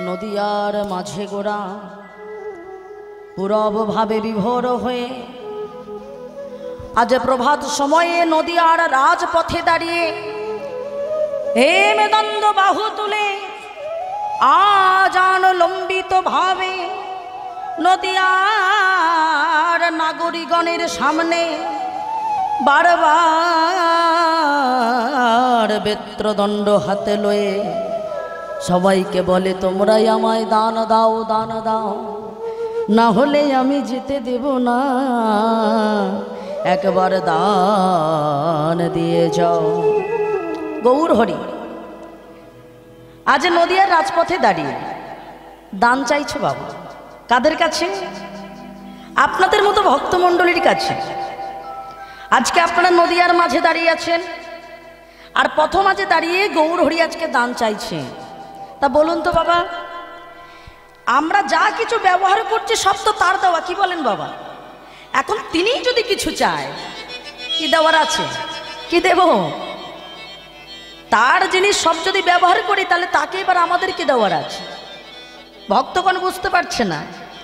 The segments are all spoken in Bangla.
নদিয়ার মাঝে গোড়া পূরব ভাবে বিভোর হয়ে আজ প্রভাত সময়ে নদিয়ার রাজপথে দাঁড়িয়ে হে মেদন্দ বাহু তুলে আজান লম্বিত ভাবে নদিয়ার নাগরিকগণের সামনে বারবার বেত্রদণ্ড হাতে লয়ে সবাইকে বলে তোমরাই আমায় দান দাও দান দাও, না হলে আমি যেতে দেব না, একবার দান দিয়ে যাও। গৌর হরি আজ নদিয়ার রাজপথে দাঁড়িয়ে দান চাইছো বাবা, কাদের কাছে? আপনাদের মতো ভক্তমণ্ডলীর কাছে। আজকে আপনারা নদিয়ার মাঝে দাঁড়িয়ে আছেন, আর পথ মাঝে দাঁড়িয়ে গৌর হরি আজকে দান চাইছে। তা বলুন তো বাবা, আমরা যা কিছু ব্যবহার করছি সব তো তার দেওয়া, কি বলেন বাবা? এখন তিনি যদি কিছু চায়, কি দেওয়ার আছে? কি দেব? তার জিনিস সব যদি ব্যবহার করি তাহলে তাকে এবার আমাদের কি দেওয়ার আছে? ভক্তগণ বুঝতে পারছে না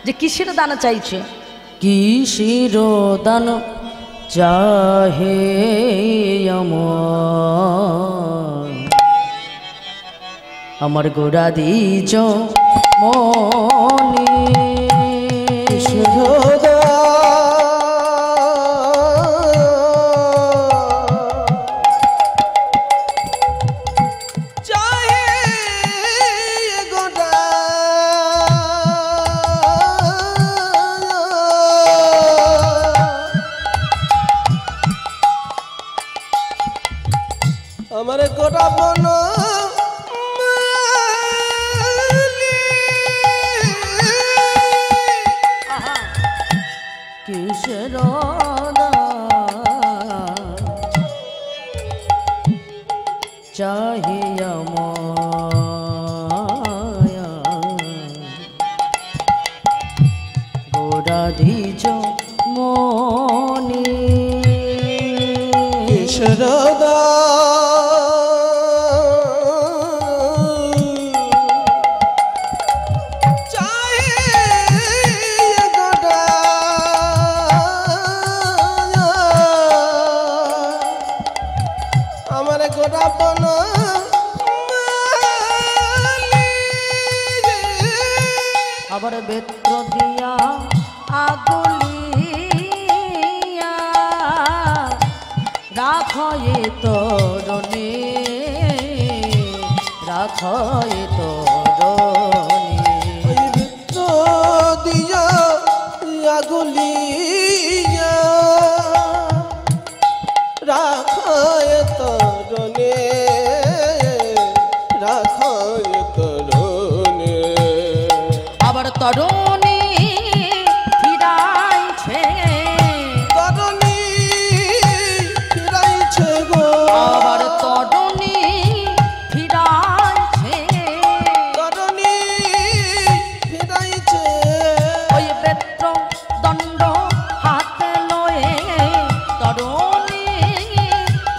যে কিসের দান চাইছে। কিসের দান চাহে আমার গোড়া দিজ মনি আমার গোটা মন কিসের চাহিয়া মায়া গোড়া দিজ মনি কিসের আবার বেত্র দিয়া আগুলিয়া রাখয়ে তরণে রাখয়ে তরণে বেত্র দিয়া আগুলিয়া রাখয়ে তরণে রাখয়ে তরণে আবার তরুণী ফিরাইছে তরুণী ফিরাইছে গো আবার তরুণী ফিরাইছে তরুণী ফিরাইছে ওই বেত্র দণ্ড হাতে লয়ে তরুণী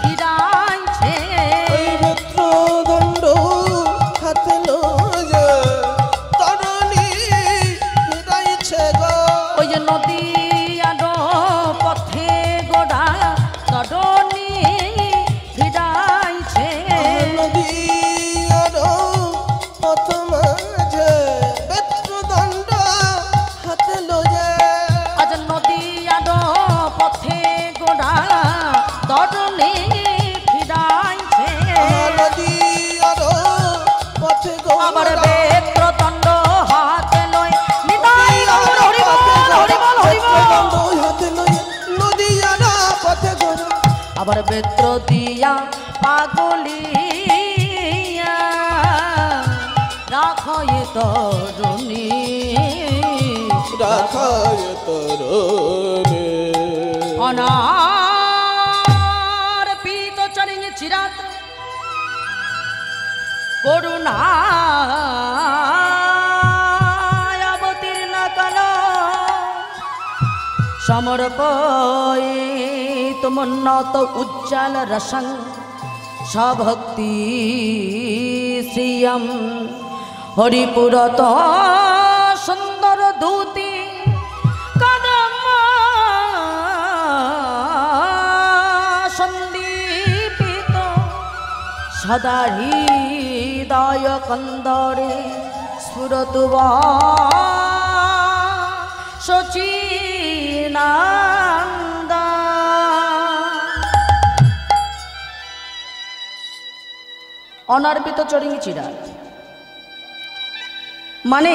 ফিরাইছে ওই বেত্র দণ্ড হাতে লয়ে তরুণী ফিরাইছে গো ওই যে নদিয়ার পথে গোড়া তরুণী ফিরাইছে নদীর পথ মাঝে বেত্র দণ্ড হাতে লয়ে আজ নদিয়ার পথে গোড়া তরুণী ফিরাইছে নদীর পথে গো আবার বেত্র দণ্ড হাতে লয় নিতাই গৌর হরি বল হরি বল হরি বল হাতে লয়ে নদীর পথে গো আবার বেত্র দিয়া পাগলিয়া রাখয়ে তরুণী রাখায় তরণে অনার পিত চরণে চিরাত করুণা অবতীর্ণ কল সমর্পয়িত মন্নত উজ্জ্বল রসং সভক্তি শ্রিয়ম হরিপুরত সুন্দর ধুতি কদম সন্দীপিত সদা হৃদয় কন্দরে স্ফুরতু সচিনান্দা। অনার্পিত চরিং চিরাত মানে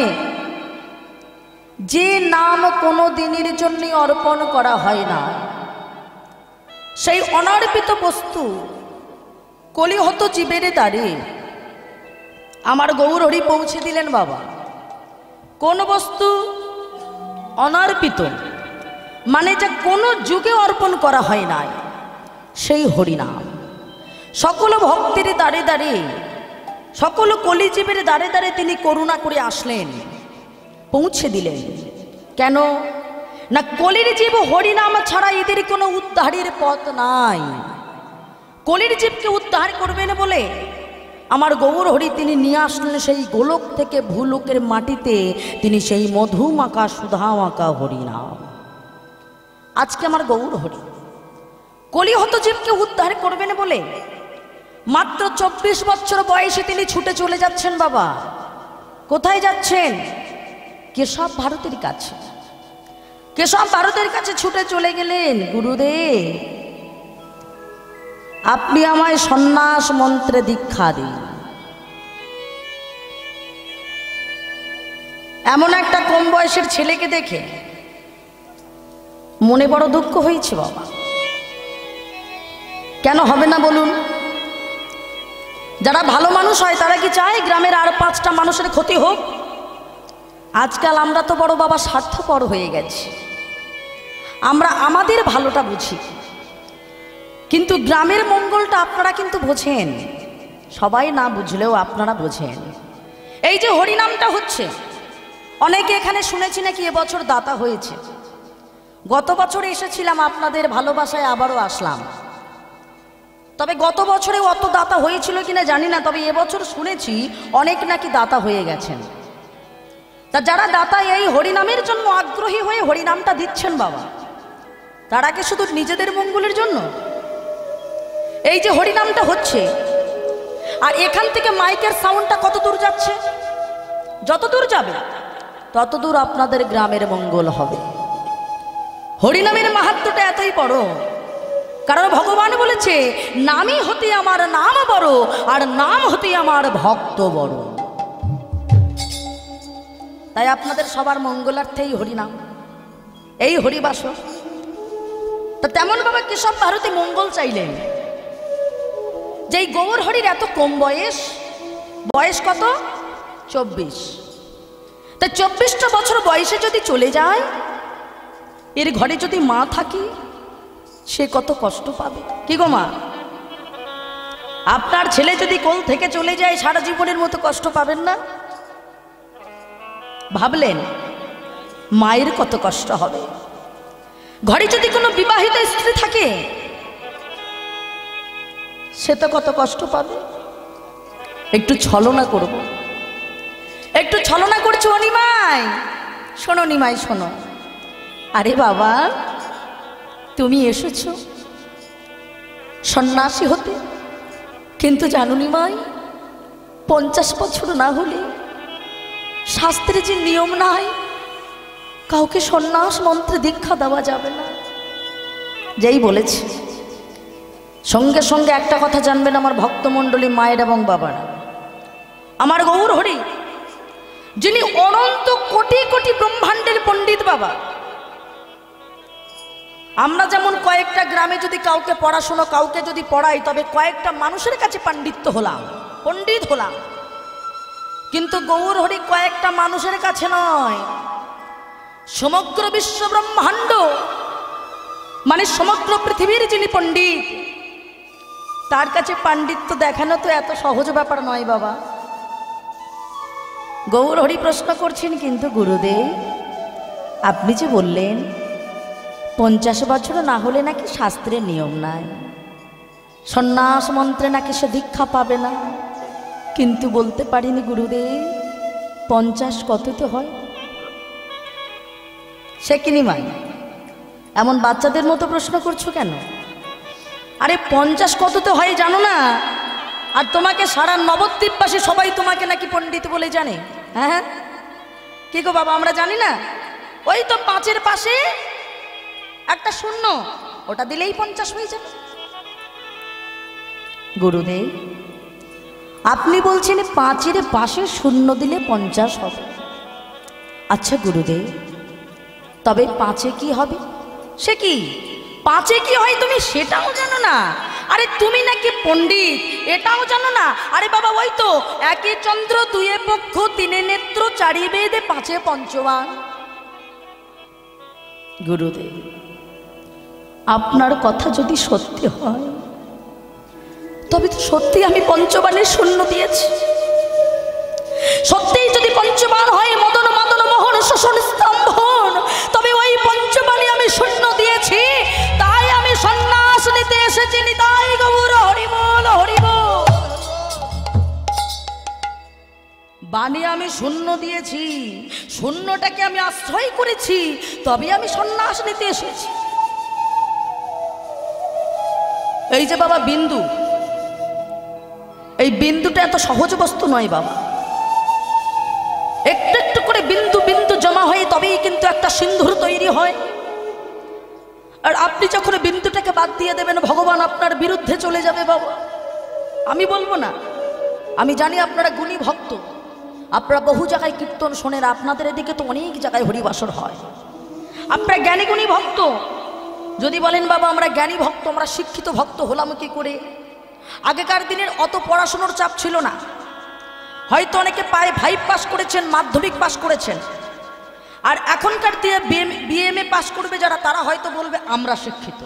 যে নাম কোনো দিনের জন্য অর্পণ করা হয় না, সেই অনার্পিত বস্তু কলিহত জীবের দ্বারে আমার গৌর হরি পৌঁছে দিলেন বাবা। কোন বস্তু? অনার্পিত মানে যা কোনো যুগে অর্পণ করা হয় নাই, সেই হরিনাম সকল ভক্তের দ্বারে দ্বারে, সকল কলিজীবের দ্বারে দ্বারে তিনি করুণা করে আসলেন, পৌঁছে দিলেন। কেন না কলির জীব হরিনাম ছাড়া এদের কোনো উদ্ধারের পথ নাই। কলির জীবকে উদ্ধার করবেন বলে আমার গৌর হরি তিনি নিয়ে আসলেন সেই গোলক থেকে ভূলোকের মাটিতে, তিনি সেই মধু মাখা সুধা মাখা হরিনাম। আজকে আমার গৌর হরি কলিহত জীবকে উদ্ধার করবেন বলে মাত্র 24 বছর বয়সে তিনি ছুটে চলে যাচ্ছেন বাবা। কোথায় যাচ্ছেন? কেশব ভারতের কাছে। কেশব ভারতের কাছে ছুটে চলে গেলেন, গুরুদেব আপনি আমায় সন্ন্যাস মন্ত্রে দীক্ষা দিন। এমন একটা কম বয়সের ছেলেকে দেখে মনে বড় দুঃখ হয়েছে বাবা। কেন হবে না বলুন? যারা ভালো মানুষ হয় তারা কি চায় গ্রামের আর 5টা মানুষের ক্ষতি হোক? আজকাল আমরা তো বড় বাবা স্বার্থপর হয়ে গেছি, আমরা আমাদের ভালোটা বুঝি, কিন্তু গ্রামের মঙ্গলটা আপনারা কিন্তু বোঝেন, সবাই না বুঝলেও আপনারা বোঝেন। এই যে হরিনামটা হচ্ছে, অনেকে এখানে শুনেছি নাকি এবছর দাতা হয়েছে। গত বছর এসেছিলাম আপনাদের ভালোবাসায়, আবারও আসলাম। তবে গত বছরে অত দাতা হয়েছিল কিনা জানি না, তবে এবছর শুনেছি অনেক নাকি দাতা হয়ে গেছেন। তা যারা দাতা এই হরিনামের জন্য আগ্রহী হয়ে হরিনামটা দিচ্ছেন বাবা, তারা কি শুধু নিজেদের মঙ্গলের জন্য? এই যে হরিনামটা হচ্ছে, আর এখান থেকে মাইকের সাউন্ডটা কত দূর যাচ্ছে? যত দূর যাবে তত দূর আপনাদের গ্রামের মঙ্গল হবে। হরিনামের মাহাত্ম্যটা এতই বড়, কারণ ভগবান বলেছে নামই হতে আমার নাম বড়, আর নাম হতে আমার ভক্ত বড়। তাই আপনাদের সবার মঙ্গলার্থেই হরিনাম, এই হরিবাস। তা তেমন বাবা কেশব ভারতী মঙ্গল চাইলেন। যেই গৌর হরির এত কম বয়স, বয়স কত? 24। তাই 24টা বছর বয়সে যদি চলে যায়, এর ঘরে যদি মা থাকে সে কত কষ্ট পাবে। কি গো মা, আপনার ছেলে যদি কোল থেকে চলে যায় সারা জীবনের মতো কষ্ট পাবেন না? ভাবলেন মায়ের কত কষ্ট হবে। ঘরে যদি কোনো বিবাহিত স্ত্রী থাকে সে তো কত কষ্ট পাবে। একটু ছলনা করব, একটু ছলনা করছো নিমাই, শোনো নিমাই শোনো। আরে বাবা তুমি এসেছো সন্ন্যাসী হতে, কিন্তু জানো নিমাই 50 বছর না হলে শাস্ত্রে যে নিয়ম নাই, কাউকে সন্ন্যাস মন্ত্রে দীক্ষা দেওয়া যাবে না। যেই বলেছে সঙ্গে সঙ্গে একটা কথা জানবেন আমার ভক্তমণ্ডলী মায়ের এবং বাবারা, আমার গৌর হরি যিনি অনন্ত কোটি কোটি ব্রহ্মাণ্ডের পণ্ডিত বাবা। আমরা যেমন কয়েকটা গ্রামে যদি কাউকে পড়াশোনা কাউকে যদি পড়াই, তবে কয়েকটা মানুষের কাছে পাণ্ডিত্য হলাম, পণ্ডিত হলাম, কিন্তু গৌর হরি কয়েকটা মানুষের কাছে নয়, সমগ্র বিশ্ব ব্রহ্মাণ্ড মানে সমগ্র পৃথিবীর যিনি পণ্ডিত, তার কাছে পাণ্ডিত্য দেখানো তো এত সহজ ব্যাপার নয় বাবা। গৌর হরি প্রশ্ন করছেন, কিন্তু গুরুদেব আপনি যে বললেন 50 বছর না হলে নাকি শাস্ত্রের নিয়ম নাই, সন্ন্যাস মন্ত্রে নাকি সে দীক্ষা পাবে না, কিন্তু বলতে পারিনি গুরুদেব 50 কততে হয়? সে কিনি মাই এমন বাচ্চাদের মতো প্রশ্ন করছো কেন? আরে 50 কততে হয় জানো না? আর তোমাকে সারা নবদ্বীপবাসী সবাই তোমাকে নাকি পণ্ডিত বলে জানে। হ্যাঁ কি গো বাবা, আমরা জানি না? ওই তো 5-এর পাশে একটা শূন্য, ওটা দিলেই 50 হয়ে যাবে। গুরুদেব আপনি বলছেন 5-এর পাশে শূন্য দিলে 50 হবে। আচ্ছা গুরুদেব, তবে 5-এ কি হবে? সে কি 5-এ কি হয় তুমি সেটাও জানো না? আরে তুমি নাকি পণ্ডিত এটাও জানো না? আরে বাবা ওই তো 1-এ চন্দ্র 2-এ পক্ষ 3-এ নেত্র 4-এ বেদ 5-এ পঞ্চবান। গুরুদেব আপনার কথা যদি সত্যি হয় তবে তো সত্যি আমি পঞ্চবানের শূন্য দিয়েছি। সত্যিই যদি পঞ্চবান হয় মদন মদন মোহন শোষণ স্তম্ভন, তবে ওই পঞ্চবাণী আমি শূন্য দিয়েছি। তাই আমি সন্ন্যাস নিতে এসেছি। নিতাই গৌর হরিবোল হরিবোল। বাণী আমি শূন্য দিয়েছি, শূন্যটাকে আমি আশ্রয় করেছি, তবে আমি সন্ন্যাস নিতে এসেছি। এই যে বাবা বিন্দু, এই বিন্দুটা এত সহজ বস্তু নয় বাবা। একটু একটু করে বিন্দু বিন্দু জমা হয়ে তবেই কিন্তু একটা সিন্ধুর তৈরি হয়। আর আপনি যখন বিন্দুটাকে বাদ দিয়ে দেবেন ভগবান আপনার বিরুদ্ধে চলে যাবে বাবা। আমি বলবো না, আমি জানি আপনারা গুণী ভক্ত, আপনারা বহু জায়গায় কীর্তন শোনেন, আপনাদের এদিকে তো অনেক জায়গায় হরিবাসর হয়। আপনারা জ্ঞানী গুণী ভক্ত। যদি বলেন বাবা আমরা জ্ঞানী ভক্ত, আমরা শিক্ষিত ভক্ত হলাম কি করে? আগেকার দিনের অত পড়াশোনার চাপ ছিল না। হয়তো অনেকে 5 পাস করেছেন, মাধ্যমিক পাস করেছেন, আর এখনকার দিয়ে বিএমএ পাস করবে যারা, তারা হয়তো বলবে আমরা শিক্ষিত।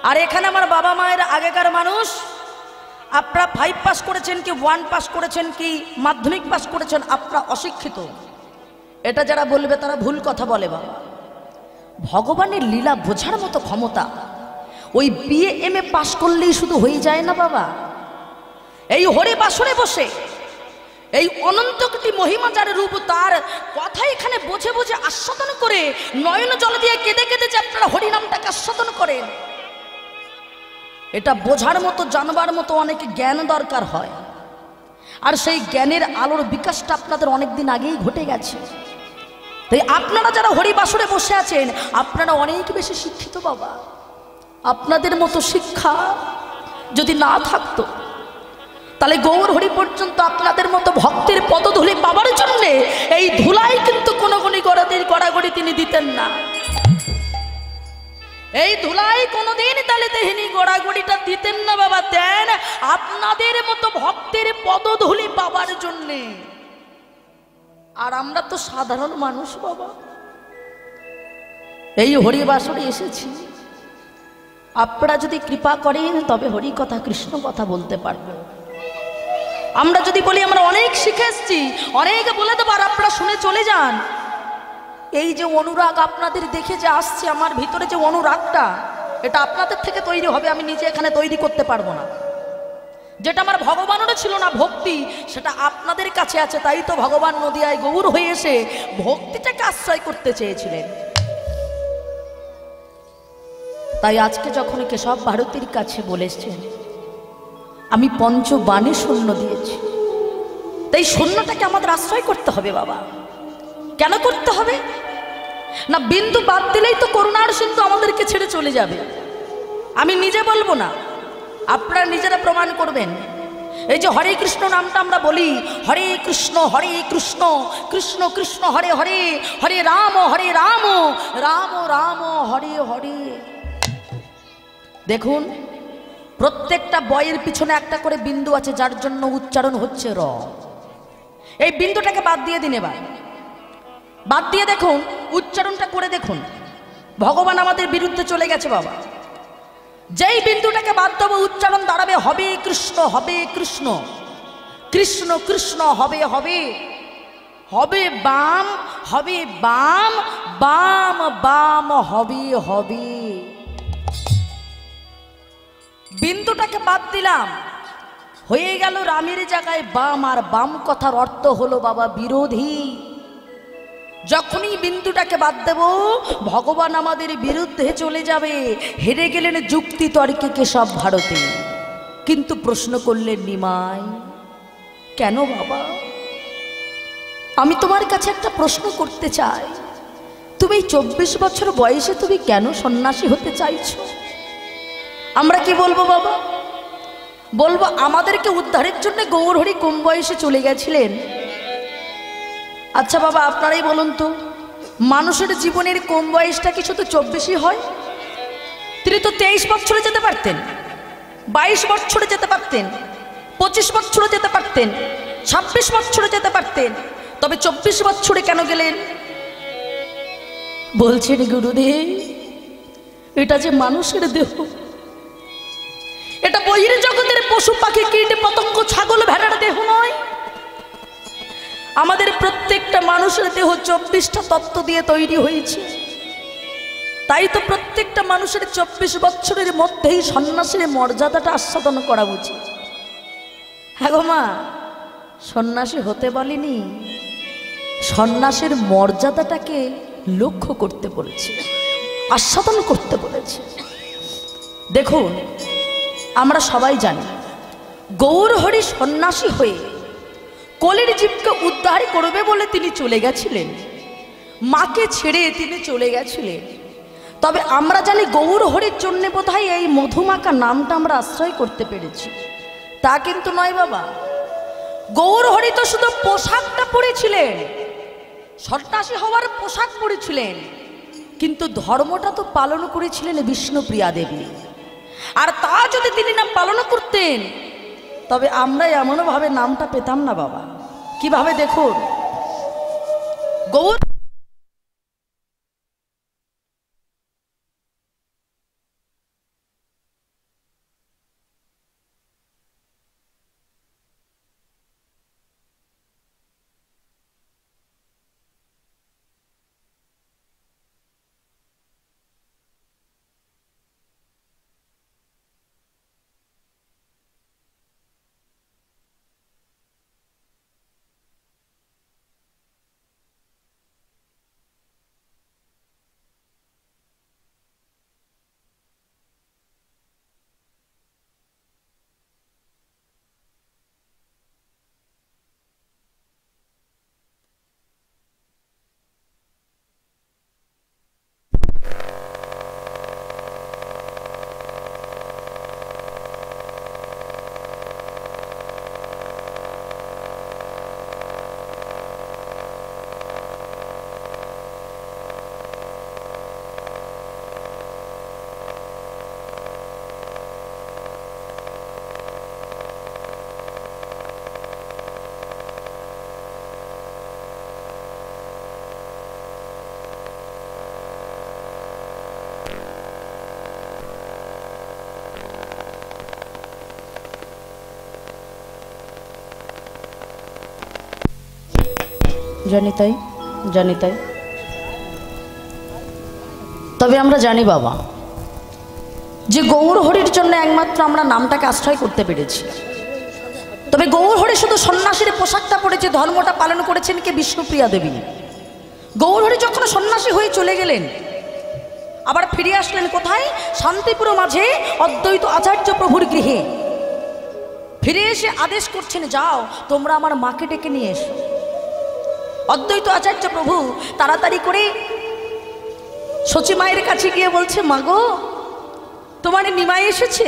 আর এখানে আমার বাবা মায়ের আগেকার মানুষ, আপনারা 5 পাস করেছেন কি 1 পাস করেছেন কি মাধ্যমিক পাস করেছেন, আপনারা অশিক্ষিত। এটা যারা বলবে তারা ভুল কথা বলে বাবা। ভগবানের লীলা বোঝার মতো ক্ষমতা ওই বিএমএ পাস করলেই শুধু হয়ে যায় না বাবা। এই হরে বাসরে বসে এই অনন্ত কোটি মহিমা যার রূপ, তার কথা এখানে বোঝে বোঝে আস্বাদন করে নয়ন জল দিয়ে কেঁদে কেঁদে যে আপনারা হরিনামটাকে আস্বাদন করেন, এটা বোঝার মতো জানবার মতো অনেক জ্ঞান দরকার হয়। আর সেই জ্ঞানের আলোর বিকাশটা আপনাদের অনেকদিন আগেই ঘটে গেছে। তাই আপনারা যারা হরিবাসরে বসে আছেন আপনারা অনেক বেশি শিক্ষিত বাবা। আপনাদের মতো শিক্ষা যদি না থাকতো তাহলে গৌর হরি পর্যন্ত আপনাদের মতো ভক্তের পদধূলি পাবার জন্যে এই ধুলাই কিন্তু কোনো গুণী গড়াগড়ি তিনি দিতেন না। এই ধুলাই কোনোদিন তালে দেহিনী গড়াগড়িটা দিতেন না বাবা। দেন আপনাদের মতো ভক্তের পদধূলি পাবার জন্যে। আর আমরা তো সাধারণ মানুষ বাবা, এই হরিবাসরে এসেছি। আপনারা যদি কৃপা করেন তবে হরি কথা কৃষ্ণ কথা বলতে পারবো। আমরা যদি বলি আমরা অনেক শিখে এসছি, অনেকে বলে দেবো, আর আপনারা শুনে চলে যান। এই যে অনুরাগ আপনাদের দেখে যে আসছে, আমার ভিতরে যে অনুরাগটা, এটা আপনাদের থেকে তৈরি হবে, আমি নিজে এখানে তৈরি করতে পারবো না। যেটা আমার ভগবানেরও ছিল না ভক্তি, সেটা আপনাদের কাছে আছে। তাই তো ভগবান নদিয়ায় গৌর হয়ে এসে ভক্তিটাকে আশ্রয় করতে চেয়েছিলেন। তাই আজকে যখন কেশব ভারতীর কাছে বলেছেন আমি পঞ্চবাণে শূন্য দিয়েছি, তাই শূন্যটাকে আমাদের আশ্রয় করতে হবে বাবা। কেন করতে হবে না? বিন্দু বাদ দিলেই তো করুণার সিন্ধু আমাদেরকে ছেড়ে চলে যাবে। আমি নিজে বলবো না, আপনারা নিজেরা প্রমাণ করবেন। এই যে হরে কৃষ্ণ নামটা আমরা বলি, হরে কৃষ্ণ কৃষ্ণ কৃষ্ণ হরে হরে, হরে রাম রাম রাম হরে হরে। দেখুন প্রত্যেকটা বয়ের পিছনে একটা করে বিন্দু আছে, যার জন্য উচ্চারণ হচ্ছে র। এই বিন্দুটাকে বাদ দিয়ে দিন, এবার বাদ দিয়ে দেখুন, উচ্চারণটা করে দেখুন। ভগবান আমাদের বিরুদ্ধে চলে গেছে বাবা। যেই বিন্দুটাকে বাদ দেবো উচ্চারণ দাঁড়াবে হবে কৃষ্ণ, হবে কৃষ্ণ, কৃষ্ণ কৃষ্ণ হবে হবে, হবে বাম, হবে বাম, বাম বাম হবে হবে। বিন্দুটাকে বাদ দিলাম, হয়ে গেল রামের জায়গায় বাম, আর বাম কথার অর্থ হলো বাবা বিরোধী। যখনই বিন্দুটাকে বাদ দেব ভগবান আমাদের বিরুদ্ধে চলে যাবে। হেরে গেলেন যুক্তি তর্কে কেশব ভারতে, কিন্তু প্রশ্ন করলেন নিমাই কেন বাবা? আমি তোমার কাছে একটা প্রশ্ন করতে চাই, তুমি 24 বছর বয়সে তুমি কেন সন্ন্যাসী হতে চাইছো? আমরা কি বলবো বাবা? বলবো আমাদেরকে উদ্ধারের জন্য গৌরহরি কম বয়সে চলে গেছিলেন। আচ্ছা বাবা আপনারাই বলুন তো, মানুষের জীবনের কম বয়সটা কি শুধু 24ই হয়? তিনি তো 23 বছরে যেতে পারতেন, 22 বছরে যেতে পারতেন, 25 বছরে যেতে পারতেন, 26 বছরে যেতে পারতেন, তবে 24 বছরে কেন গেলেন? বলছেন গুরুদেব এটা যে মানুষের দেহ, এটা বহির্জগতের পশু পাখি কীট পতঙ্গ ছাগল ভেড়ার দেহ নয়। আমাদের প্রত্যেকটা মানুষের দেহ 24টা তত্ত্ব দিয়ে তৈরি হয়েছে। তাই তো প্রত্যেকটা মানুষের 24 বছরের মধ্যেই সন্ন্যাসীর মর্যাদাটা আস্বাদন করা উচিত। হ্যাঁ গো মা, সন্ন্যাসী হতে বলিনি, সন্ন্যাসের মর্যাদাটাকে লক্ষ্য করতে বলেছে, আস্বাদন করতে বলেছে। দেখুন আমরা সবাই জানি গৌরহরি সন্ন্যাসী হয়ে কলির জীবকে উদ্ধার করবে বলে তিনি চলে গেছিলেন, মাকে ছেড়ে তিনি চলে গেছিলেন। তবে আমরা জানি গৌরহরির জন্য বোধহয় এই মধুমাকা নামটা আমরা আশ্রয় করতে পেরেছি, তা কিন্তু নয় বাবা। গৌরহরি তো শুধু পোশাকটা পরেছিলেন, সন্ন্যাসী হওয়ার পোশাক পরেছিলেন, কিন্তু ধর্মটা তো পালন করেছিলেন বিষ্ণুপ্রিয়া দেবী। আর তা যদি তিনি না পালন করতেন তবে আমরা এমনভাবে নামটা পেতাম না বাবা। কিভাবে দেখুন, গৌর জানি তাই, জানি তাই। তবে আমরা জানি বাবা যে গৌরহরির জন্য একমাত্র আমরা নামটাকে আশ্রয় করতে পেরেছি। তবে গৌরহরি শুধু সন্ন্যাসীর পোশাকটা পরেছে, ধর্মটা পালন করেছেন কে? বিষ্ণুপ্রিয়া দেবী। গৌরহরি যখন সন্ন্যাসী হয়ে চলে গেলেন আবার ফিরে আসলেন কোথায়? শান্তিপুর মাঝে অদ্বৈত আচার্য প্রভুর গৃহে। ফিরে এসে আদেশ করছেন যাও তোমরা আমার মাকে ডেকে নিয়ে এসো। অদ্বৈত আচার্য প্রভু তাড়াতাড়ি করে সচি মায়ের কাছে গিয়ে বলছে মা গো তোমার নিমাই এসেছে,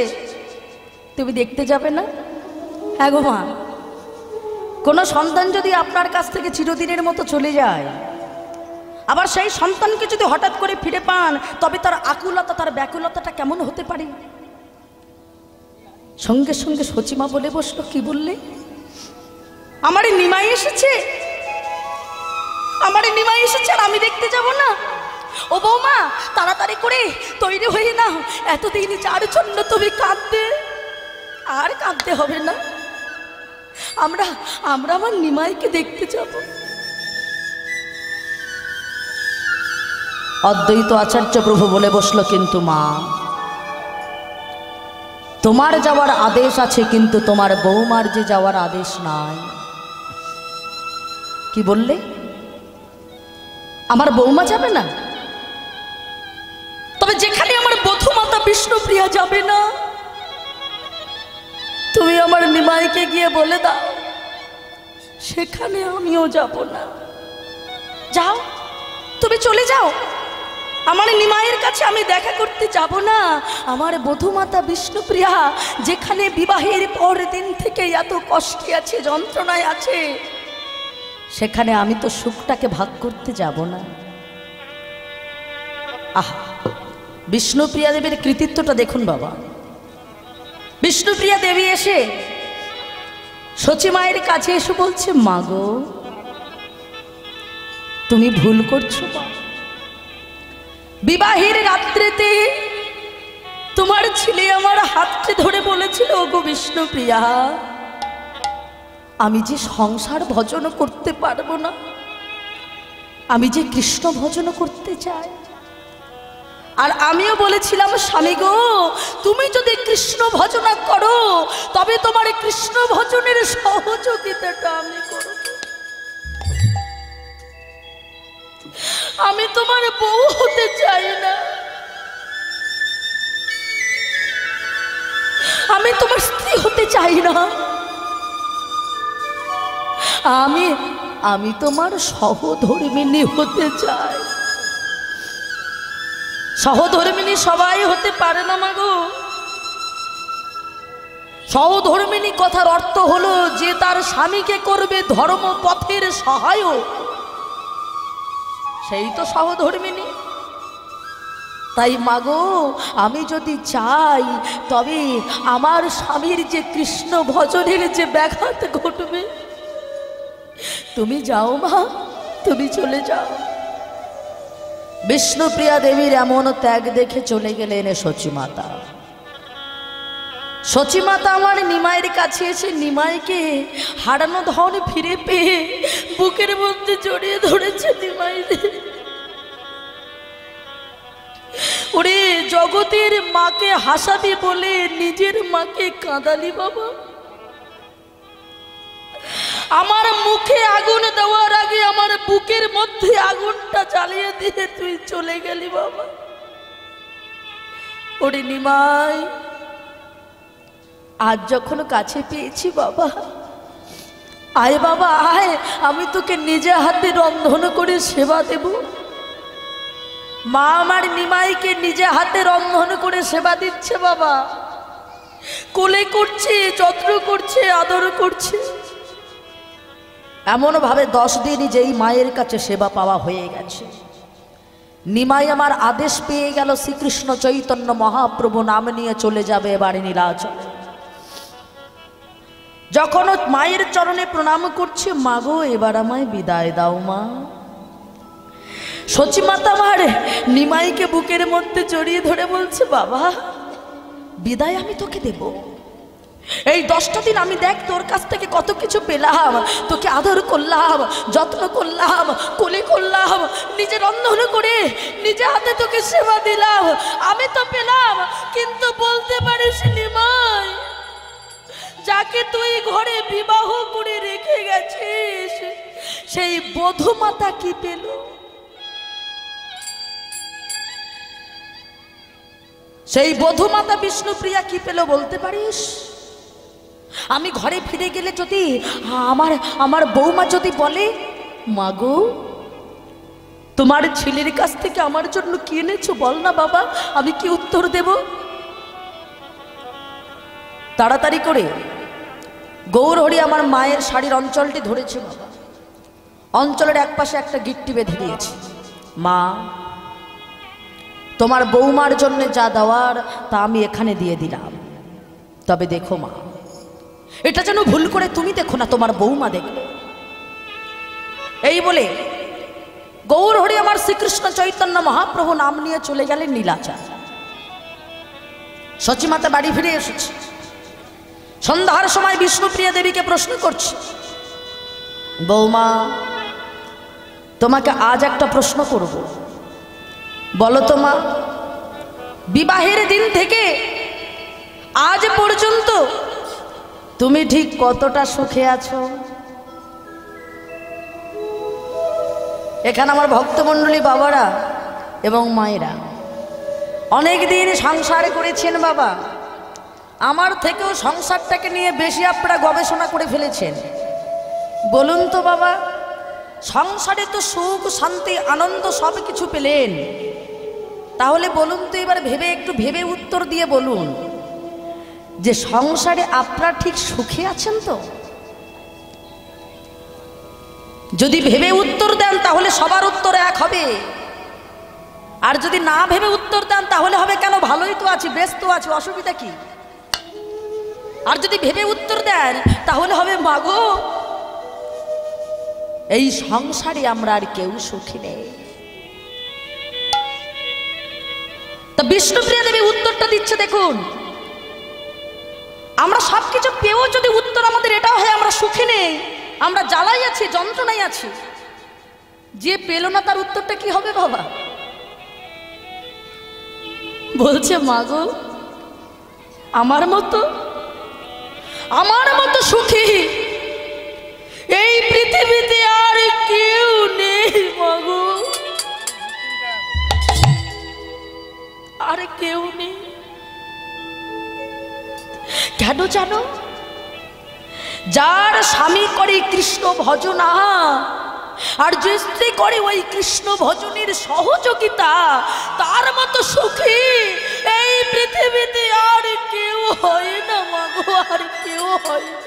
তুমি দেখতে যাবে না? হ্যাঁ গো মা, কোনো সন্তান যদি আপনার কাছ থেকে চিরদিনের মতো চলে যায়, আবার সেই সন্তানকে যদি হঠাৎ করে ফিরে পান, তবে তার আকুলতা তার ব্যাকুলতাটা কেমন হতে পারে? সঙ্গে সঙ্গে সচিমা বলে বসলো, কি বললে? আমার নিমাই এসেছে, আমার নিমাই এসেছে আর আমি দেখতে যাব না? ও বৌমা তাড়াতাড়ি করে তৈরি হয়ে নাও, এতদিন যার জন্য তুমি কাঁদতে, আর কাঁদতে হবে না, আমরা আমরা আমার নিমাইকে দেখতে যাব। অদ্বৈত আচার্য প্রভু বলে বসলো, কিন্তু মা তোমার যাওয়ার আদেশ আছে, কিন্তু তোমার বৌমার যে যাওয়ার আদেশ নাই। কি বললে? আমার বৌমা যাবে না? তবে যেখানে আমার বধূমাতা বিষ্ণুপ্রিয়া যাবে না, তুমি আমার নিমাইকে গিয়ে বলে দাও সেখানে আমিও যাব না। যাও, তুমি চলে যাও। আমার নিমাইয়ের কাছে আমি দেখা করতে যাব না। আমার বধূমাতা বিষ্ণুপ্রিয়া যেখানে বিবাহের পর দিন থেকে এত কষ্টে আছে, যন্ত্রণায় আছে, সেখানে আমি তো সুখটাকে ভাগ করতে যাব না। আহা, বিষ্ণুপ্রিয়া দেবীর কৃতিত্বটা দেখুন বাবা। বিষ্ণুপ্রিয়া দেবী এসে সচী মায়ের কাছে এসে বলছে, মা গো, তুমি ভুল করছো। বিবাহের রাত্রিতে তোমার ছেলে আমার হাতকে ধরে বলেছিল, ওগো বিষ্ণুপ্রিয়া, আমি যে সংসার ভজন করতে পারবো না, আমি যে কৃষ্ণ ভজন করতে চাই। আর আমিও বলেছিলাম, স্বামী গো, তুমি যদি কৃষ্ণ ভজনা করো তবে তোমার কৃষ্ণ ভজনের সহযোগিতাটা আমি করব। আমি তোমার বউ হতে চাই না, আমি তোমার স্ত্রী হতে চাই না, আমি তোমার সহধর্মিণী হতে চাই। সহধর্মিণী সবাই হতে পারে না মাগো। সহধর্মিণী কথার অর্থ হলো যে তার স্বামীকে করবে ধর্মপথের সহায়ক, সেই তো সহধর্মিণী। তাই মাগো, আমি যদি চাই তবে আমার স্বামীর যে কৃষ্ণ ভজনের যে ব্যাঘাত ঘটবে, তুমি যাও মা, তুমি চলে যাও। বিষ্ণুপ্রিয়া দেবীর এমন ত্যাগ দেখে চলে গেলেন সচীমাতা। সচীমাতা আমার নিমাইয়ের কাছে এসে নিমাইকে হারানো ধন ফিরে পেয়ে বুকের মধ্যে জড়িয়ে ধরেছে। নিমাই রে, ওরে জগতের মাকে হাসাবি বলে নিজের মাকে কাঁদালি বাবা। আমার মুখে আগুন দেওয়ার আগে আমার বুকের মধ্যে আগুনটা জ্বালিয়ে দিয়ে তুই চলে গেলি বাবা। ওরে নিমাই, আজ যখন কাছে পেয়েছি বাবা, আয় বাবা আয়, আমি তোকে নিজে হাতে রন্ধন করে সেবা দেব। মা আমার নিমাইকে নিজে হাতে রন্ধন করে সেবা দিচ্ছে বাবা, কোলে করছে, যত্ন করছে, আদর করছে। এমন ভাবে 10 দিন যেই মায়ের কাছে সেবা পাওয়া হয়ে গেছে, নিমাই আমার আদেশ পেয়ে গেল শ্রীকৃষ্ণ চৈতন্য মহাপ্রভু নাম নিয়ে চলে যাবে এবারে নীলাচলে। যখন মায়ের চরণে প্রণাম করছে, মা গো এবার আমায় বিদায় দাও মা। সচীমাতা আমার নিমাইকে বুকের মধ্যে জড়িয়ে ধরে বলছে, বাবা বিদায় আমি তোকে দেব। এই 10টা দিন আমি দেখ তোর কাছ থেকে কত কিছু পেলাম, তোকে আদর করলাম, যত্ন করলাম, কোলে করলাম, নিজে রন্ধন করে নিজে হাতে তোকে সেবা দিলাম, আমি তো পেলাম। কিন্তু বলতে পারিস নিমাই, যাকে তুই ঘরে বিবাহ করে রেখে গেছিস সেই বধূমাতা কি পেল? সেই বধূমাতা বিষ্ণুপ্রিয়া কি পেল বলতে পারিস? আমি ঘরে ফিরে গেলে যদি আমার বৌমা যদি বলে, মাগো তোমার ছেলের কাছ থেকে আমার জন্য কি এনেছো বল না বাবা, আমি কি উত্তর দেব? তাড়াতাড়ি করে গৌরহরি আমার মায়ের শাড়ির অঞ্চলটি ধরেছে বাবা, অঞ্চলের একপাশে একটা গিট্টি বেঁধে দিয়েছে। মা, তোমার বৌমার জন্য যা দেওয়ার তা আমি এখানে দিয়ে দিলাম, তবে দেখো মা, এটা যেন ভুল করে তুমি দেখো না, তোমার বৌমা দেখবে। এই বলে গৌরহরি আমার শ্রীকৃষ্ণ চৈতন্য মহাপ্রভু নাম নিয়ে চলে গেলেন নীলাচল। সচীমাতা বাড়ি ফিরে এসেছে। সন্ধ্যার সময় বিষ্ণুপ্রিয়া দেবীকে প্রশ্ন করছে, বৌমা তোমাকে আজ একটা প্রশ্ন করব, বলো তো মা, বিবাহের দিন থেকে আজ পর্যন্ত তুমি ঠিক কতটা সুখে আছো? এখানে আমার ভক্তমণ্ডলী বাবারা এবং মায়েরা অনেক দিন সংসার করেছেন বাবা, আমার থেকেও সংসারটাকে নিয়ে বেশি আপনারা গবেষণা করে ফেলেছেন। বলুন তো বাবা, সংসারে তো সুখ শান্তি আনন্দ সব কিছু পেলেন, তাহলে বলুন তো এবার একটু ভেবে উত্তর দিয়ে বলুন যে সংসারে আপনারা ঠিক সুখে আছেন তো? যদি ভেবে উত্তর দেন তাহলে সবার উত্তর এক হবে, আর যদি না ভেবে উত্তর দেন তাহলে হবে কেন, ভালোই তো আছি, বেশ তো আছি, অসুবিধা কি? আর যদি ভেবে উত্তর দেন তাহলে হবে মাগো এই সংসারে আমরা আর কেউ সুখী নেই। তো বিষ্ণুপ্রিয়া দেবী উত্তরটা দিচ্ছে, দেখুন আমরা সবকিছু পেয়েও যদি উত্তর আমাদের এটা হয় আমরা সুখী নেই, আমরা জ্বালাই আছি, যন্ত্রণায় আছি, যে পেল না তার উত্তরটা কি হবে বাবা? বলছে মাগো আমার মতো সুখী এই পৃথিবীতে আর কেউ নেই মাগো, আর কেউ নেই। কেন জানো? যার স্বামী করে কৃষ্ণ ভজনা আর যে স্ত্রী করে ওই কৃষ্ণ ভজনের সহযোগিতা, তার মতো সুখী এই পৃথিবীতে আর কেউ হয় না মাগো, আর কেউ হয় না।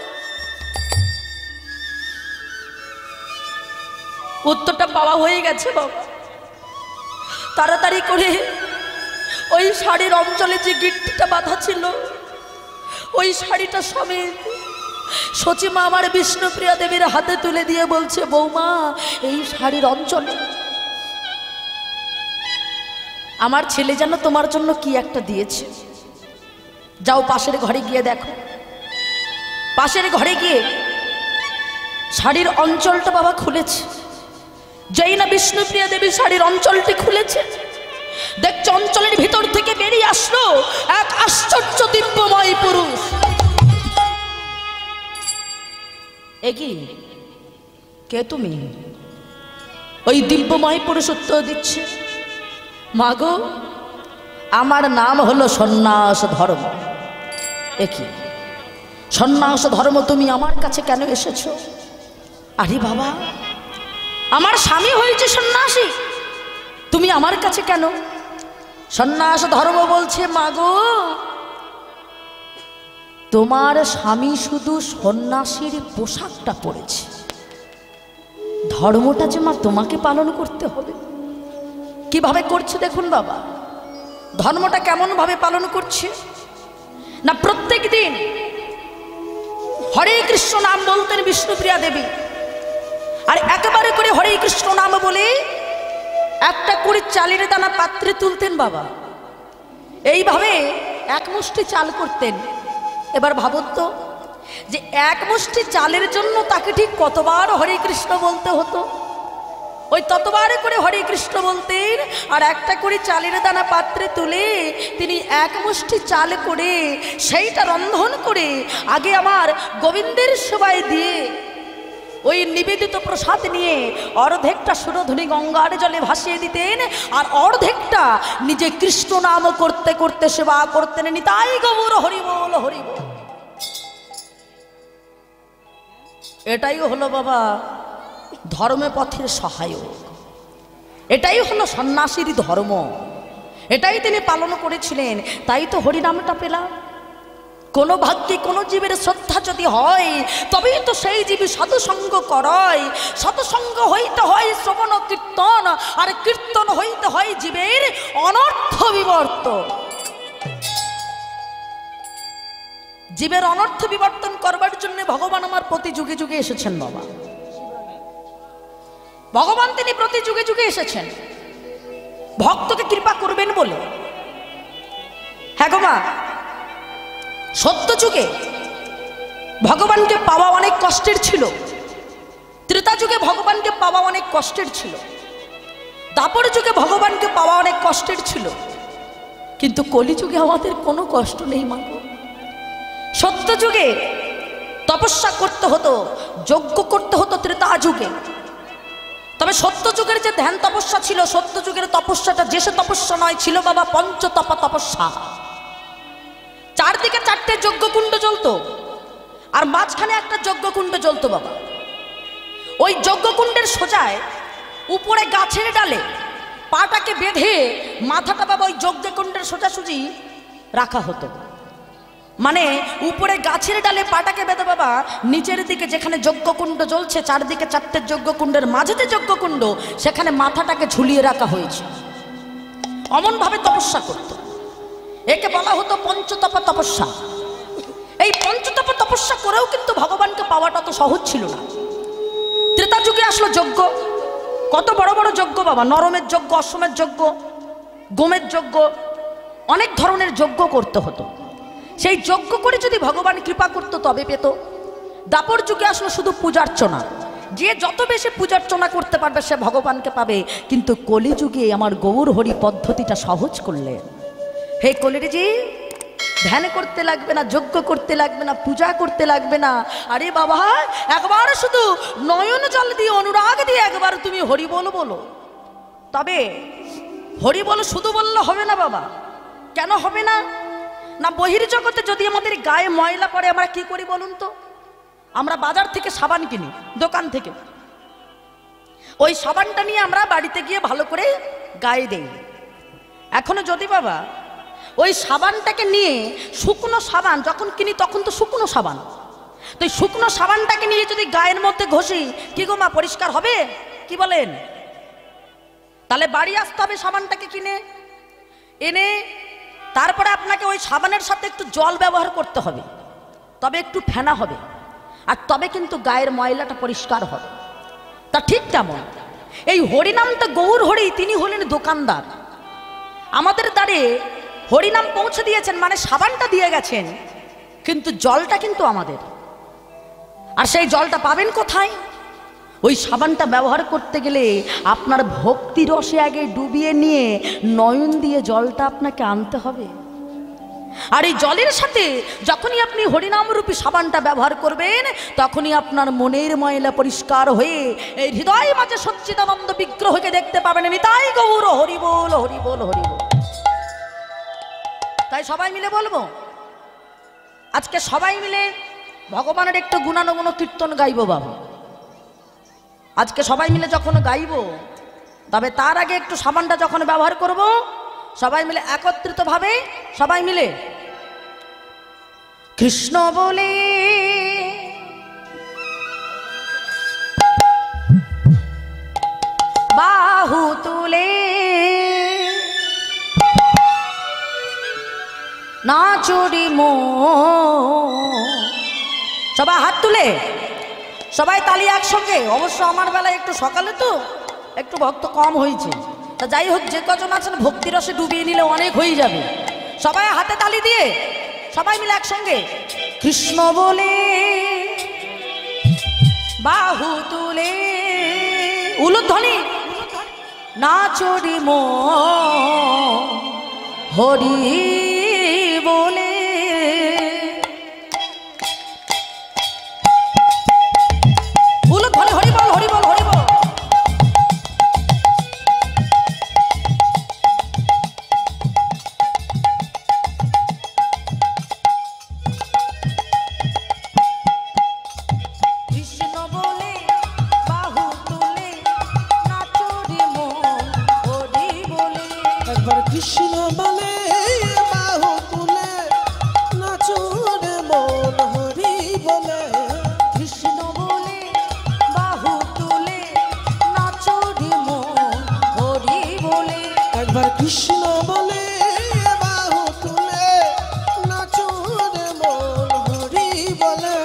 উত্তরটা পাওয়া হয়ে গেছে বাবা। তাড়াতাড়ি করে ওই শাড়ির অঞ্চলে যে গিট্টিটা বাঁধা ছিল ওই শাড়িটা সমেত সচিমা আমার বিষ্ণুপ্রিয়া দেবীর হাতে তুলে দিয়ে বলছে, বৌমা এই শাড়ির অঞ্চলে আমার ছেলে যেন তোমার জন্য কি একটা দিয়েছে, যাও পাশের ঘরে গিয়ে দেখো। পাশের ঘরে গিয়ে শাড়ির অঞ্চলটা বাবা খুলেছে। যেই না বিষ্ণুপ্রিয়া দেবী শাড়ির অঞ্চলটি খুলেছে, দেখছে অঞ্চলের ভিতর থেকে বেরিয়ে আসলো এক আশ্চর্য দিব্যময় পুরুষ। একি কে তুমি? ওই দিব্যময় পুরুষ উত্তর দিচ্ছে, মাগো আমার নাম হলো সন্ন্যাস ধর্ম। একি সন্ন্যাস ধর্ম, তুমি আমার কাছে কেন এসেছো? আরে বাবা আমার স্বামী হয়েছে সন্ন্যাসী, তুমি আমার কাছে কেন? সন্ন্যাস ধর্ম বলছে, মাগো তোমার স্বামী শুধু সন্ন্যাসীর পোশাকটা পরেছে, ধর্মটা যে মা তোমাকে পালন করতে হবে। কিভাবে করছে দেখুন বাবা, ধর্মটা কেমন ভাবে পালন করছে না, প্রত্যেক দিন হরে কৃষ্ণ নাম বলতেন বিষ্ণুপ্রিয়া দেবী, আর একেবারে করে হরে কৃষ্ণ নাম বলে একটা করে চালের দানা পাত্রে তুলতেন বাবা। এইভাবে এক মুষ্টি চাল করতেন। এবার ভাবুন তো যে এক মুষ্টি চালের জন্য তাকে ঠিক কতবার হরে কৃষ্ণ বলতে হতো। ওই ততবার করে হরে কৃষ্ণ বলতেন, আর একটা করে চালের দানা পাত্রে তুলে তিনি এক মুষ্টি চাল করে সেইটা রন্ধন করে আগে আমার গোবিন্দের সেবায় দিয়ে ওই নিবেদিত প্রসাদ নিয়ে অর্ধেকটা সুরধুনি গঙ্গার জলে ভাসিয়ে দিতেন, আর অর্ধেকটা নিজে কৃষ্ণ নাম করতে করতে সেবা করতেন। নিতাই গৌর হরি বল হরি বল। এটাই হলো বাবা ধর্মে পথের সহায়ক, এটাই হলো সন্ন্যাসীর ধর্ম, এটাই তিনি পালন করেছিলেন। তাই তো হরিনামটা পেলাম। কোনো ভাগ্যে কোনো জীবের শ্রদ্ধা যদি হয় তবেই তো সেই জীবী সৎসঙ্গ করয়। সৎসঙ্গ হইতে হয় শ্রবণ কীর্তন, আর কীর্তন হইতে হয় জীবের অনর্থ বিবর্তন। জীবের অনর্থ বিবর্তন করবার জন্য ভগবান আমার প্রতি যুগে যুগে এসেছেন বাবা। ভগবান তিনি প্রতি যুগে যুগে এসেছেন ভক্তকে কৃপা করবেন বলে। হ্যাঁ গো মা, সত্য যুগে ভগবানকে পাওয়া অনেক কষ্টের ছিল, ত্রেতা যুগে ভগবানকে পাওয়া অনেক কষ্টের ছিল, দাপর যুগে ভগবানকে পাওয়া অনেক কষ্টের ছিল, কিন্তু কলিযুগে আমাদের কোনো কষ্ট নেই মা। সত্য যুগে তপস্যা করতে হতো, যজ্ঞ করতে হতো ত্রেতা যুগে। তবে সত্য যুগের যে ধ্যান তপস্যা ছিল, সত্য যুগের তপস্যাটা যে সে তপস্যা নয়, ছিল বাবা পঞ্চতপ তপস্যা। চারদিকে চারটে যজ্ঞকুণ্ড জ্বলতো, আর মাঝখানে একটা যজ্ঞকুণ্ড জ্বলতো বাবা। ওই যজ্ঞকুণ্ডের সোজায় উপরে গাছের ডালে পাটাকে বেঁধে মাথাটা বাবা ওই যজ্ঞকুণ্ডের সোজাসুজি রাখা হতো। মানে উপরে গাছের ডালে পাটাকে বেঁধে বাবা নিচের দিকে যেখানে যজ্ঞকুণ্ড জ্বলছে, চারদিকে চারটে যজ্ঞকুণ্ডের মাঝে যে যজ্ঞকুণ্ড, সেখানে মাথাটাকে ঝুলিয়ে রাখা হয়েছে। অমনভাবে তপস্যা করত। একে বলা হতো পঞ্চতপ তপস্যা। এই পঞ্চতপ তপস্যা করেও কিন্তু ভগবানকে পাওয়াটা তো সহজ ছিল না। ত্রেতা যুগে আসলো যজ্ঞ, কত বড় বড় যজ্ঞ বাবা, নরমের যজ্ঞ, অশ্বমের যজ্ঞ, গোমের যজ্ঞ, অনেক ধরনের যজ্ঞ করতে হতো। সেই যজ্ঞ করে যদি ভগবান কৃপা করতো তবে পেত। দাপর যুগে আসলো শুধু পূজার্চনা, যে যত বেশি পূজার্চনা করতে পারবে সে ভগবানকে পাবে। কিন্তু কলিযুগে আমার গৌর হরি পদ্ধতিটা সহজ করলেন। হে কলিজি, ধ্যান করতে লাগবে না, যজ্ঞ করতে লাগবে না, পূজা করতে লাগবে না। আরে বাবা, একবার শুধু নয়ন জল দিয়ে অনুরাগ দিয়ে একবার তুমি হরি বল বলো। তবে হরি বল শুধু বললে হবে না বাবা। কেন হবে না? না, বহির্জগতে যদি আমাদের গায়ে ময়লা পড়ে আমরা কি করি বলুন তো? আমরা বাজার থেকে সাবান কিনি, দোকান থেকে। ওই সাবানটা নিয়ে আমরা বাড়িতে গিয়ে ভালো করে গায়ে দেই। এখনো যদি বাবা ওই সাবানটাকে নিয়ে, শুকনো সাবান যখন কিনি তখন তো শুকনো সাবান, তো এই শুকনো সাবানটাকে নিয়ে যদি গায়ের মধ্যে ঘষি, কি গো মা, পরিষ্কার হবে? কি বলেন? তাহলে বাড়ি আসতে হবে সাবানটাকে কিনে এনে, তারপরে আপনাকে ওই সাবানের সাথে একটু জল ব্যবহার করতে হবে, তবে একটু ফেনা হবে, আর তবে কিন্তু গায়ের ময়লাটা পরিষ্কার হবে। তা ঠিক তেমন এই হরিনামটা গৌর হরি, তিনি হলেন দোকানদার। আমাদের দ্বারে হরিনাম পৌঁছে দিয়েছেন, মানে সাবানটা দিয়ে গেছেন, কিন্তু জলটা কিন্তু আমাদের। আর সেই জলটা পাবেন কোথায়? ওই সাবানটা ব্যবহার করতে গেলে আপনার ভক্তি রসে আগে ডুবিয়ে নিয়ে নয়ন দিয়ে জলটা আপনাকে আনতে হবে। আর এই জলের সাথে যখনই আপনি হরিনামরূপী সাবানটা ব্যবহার করবেন, তখনই আপনার মনের ময়লা পরিষ্কার হয়ে এই হৃদয় মাঝে সচ্চিদানন্দ বিগ্রহকে দেখতে পাবেন। নিতাই গৌর হরি বল, হরি বল, হরি বল। তাই সবাই মিলে বলবো, আজকে সবাই মিলে ভগবানের একটু গুণানুগুণ কীর্তন গাইব বাবা। আজকে সবাই মিলে যখন গাইব, তবে তার আগে একটু সাবানটা যখন ব্যবহার করব, সবাই মিলে একত্রিত ভাবে সবাই মিলে কৃষ্ণ বলে বাহু তুলে নাচুরি মো, সবাই হাত তুলে সবাই তালি একসঙ্গে। অবশ্য আমার বেলায় একটু সকালে তো একটু ভক্ত কম হয়েছে, তা যাই হোক, যে কজন আছেন ভক্তিরসে ডুবিয়ে নিলে অনেক হয়ে যাবে। সবাই হাতে তালি দিয়ে সবাই মিলে একসঙ্গে কৃষ্ণ বলে বাহু তুলে, উলুধ্বনি, নাচরি মো হরি বলে। উলুধ্বনি, হরি বল, হরি বল, হরি বল। কৃষ্ণ বলে বাহু তুলে নাচো রে মন হরি বলে। কৃষ্ণ বলে বাহু তুলে নাচো রে মন হরি বলে। একবার কৃষ্ণ বলে বাহু তুলে নাচো রে মন হরি বলে।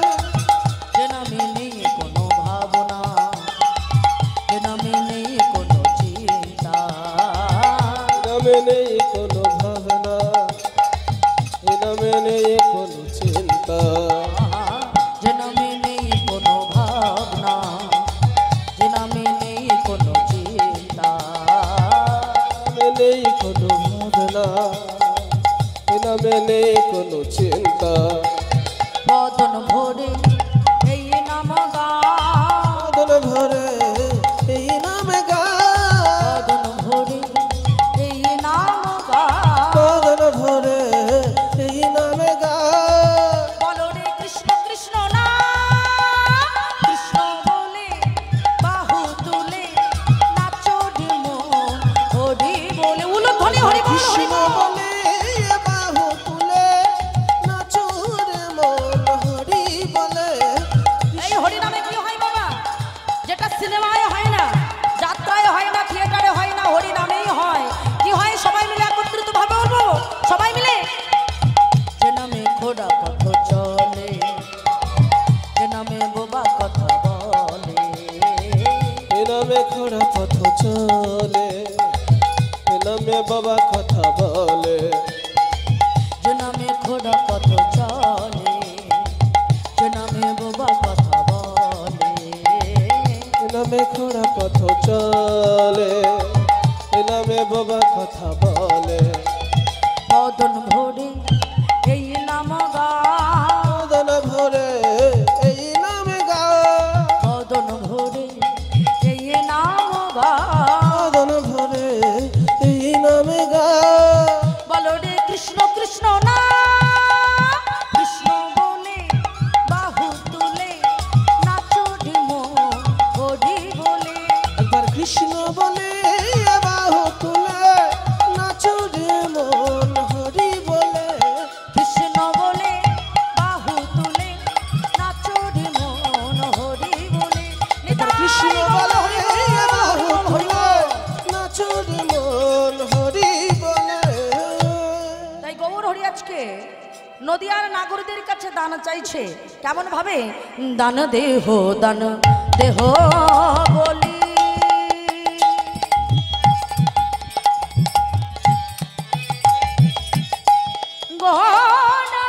যে নামে নেই কোনো ভাবনা, যে নামে নেই কোনো চিন্তা, নামে নেই কোনো ভাবনা, এ নামে নেই কোনো চিন্তা। যে নামে নেই কোনো ভাবনা, যে নামে নেই কোনো চিন্তা, নামে নেই কোনো ভাবনা, এ নামে নেই কোনো চিন্তা। বদন ভরে এই নাম গা, বদন ভরে এই নামে গা, বদন ভরে এই নাম গা, বদন ভরে এই নামে গা। বলো রে কৃষ্ণ কৃষ্ণ না, কৃষ্ণ বলে বাহু তুলে নাচো রে মন হরি বলে। উলুধ্বনি হরি বল হরি কৃষ্ণ বল। বলে বাহু তুলে নাচো রে মন হরি বলে। এই হরি নামে কি হয় বাবা? যেটা সিনেমায় হয় না, যাত্রায় হয় না, থিয়েটারে হয় না, হরি নামেই হয়। কি হয়? সবাই মিলে একত্রিত ভাবে বলবো, সবাই মিলে। যে নামে ঘোড়া পথ চলে, যে নামে বোবা কথা বলে, এ নামে ঘোড়া পথ চলে, এ নামে বাবা কথা বলে। যে নামে ঘোড়া পথ চলে, যে নামে বোবা কথা বলে, এ নামে ঘোড়া পথ চলে, এ নামে বাবা কথা বলে। বদন ভরে এই নাম গা, বদন ভরে এই নামে গা, বদন ভরে এই নাম গা, বদন ভরে এই নামে গা। বলো রে কৃষ্ণ কৃষ্ণ না, কৃষ্ণ বলে বাহু তুলে নাচো রে মন হরি বলে। একবার কৃষ্ণ বলে বাহু তুলে নাচো রে মন হরি বলে। কৃষ্ণ বলে বাহু তুলে নাচো রে মন হরি বলে। একবার কৃষ্ণ বলে বাহু তুলে নাচো রে মন হরি বলে। তাই গৌর হরি আজকে নদিয়ার নাগরিকদের কাছে দান চাইছে। কেমন ভাবে? দান দেহ, দান দেহ বলি, গহনা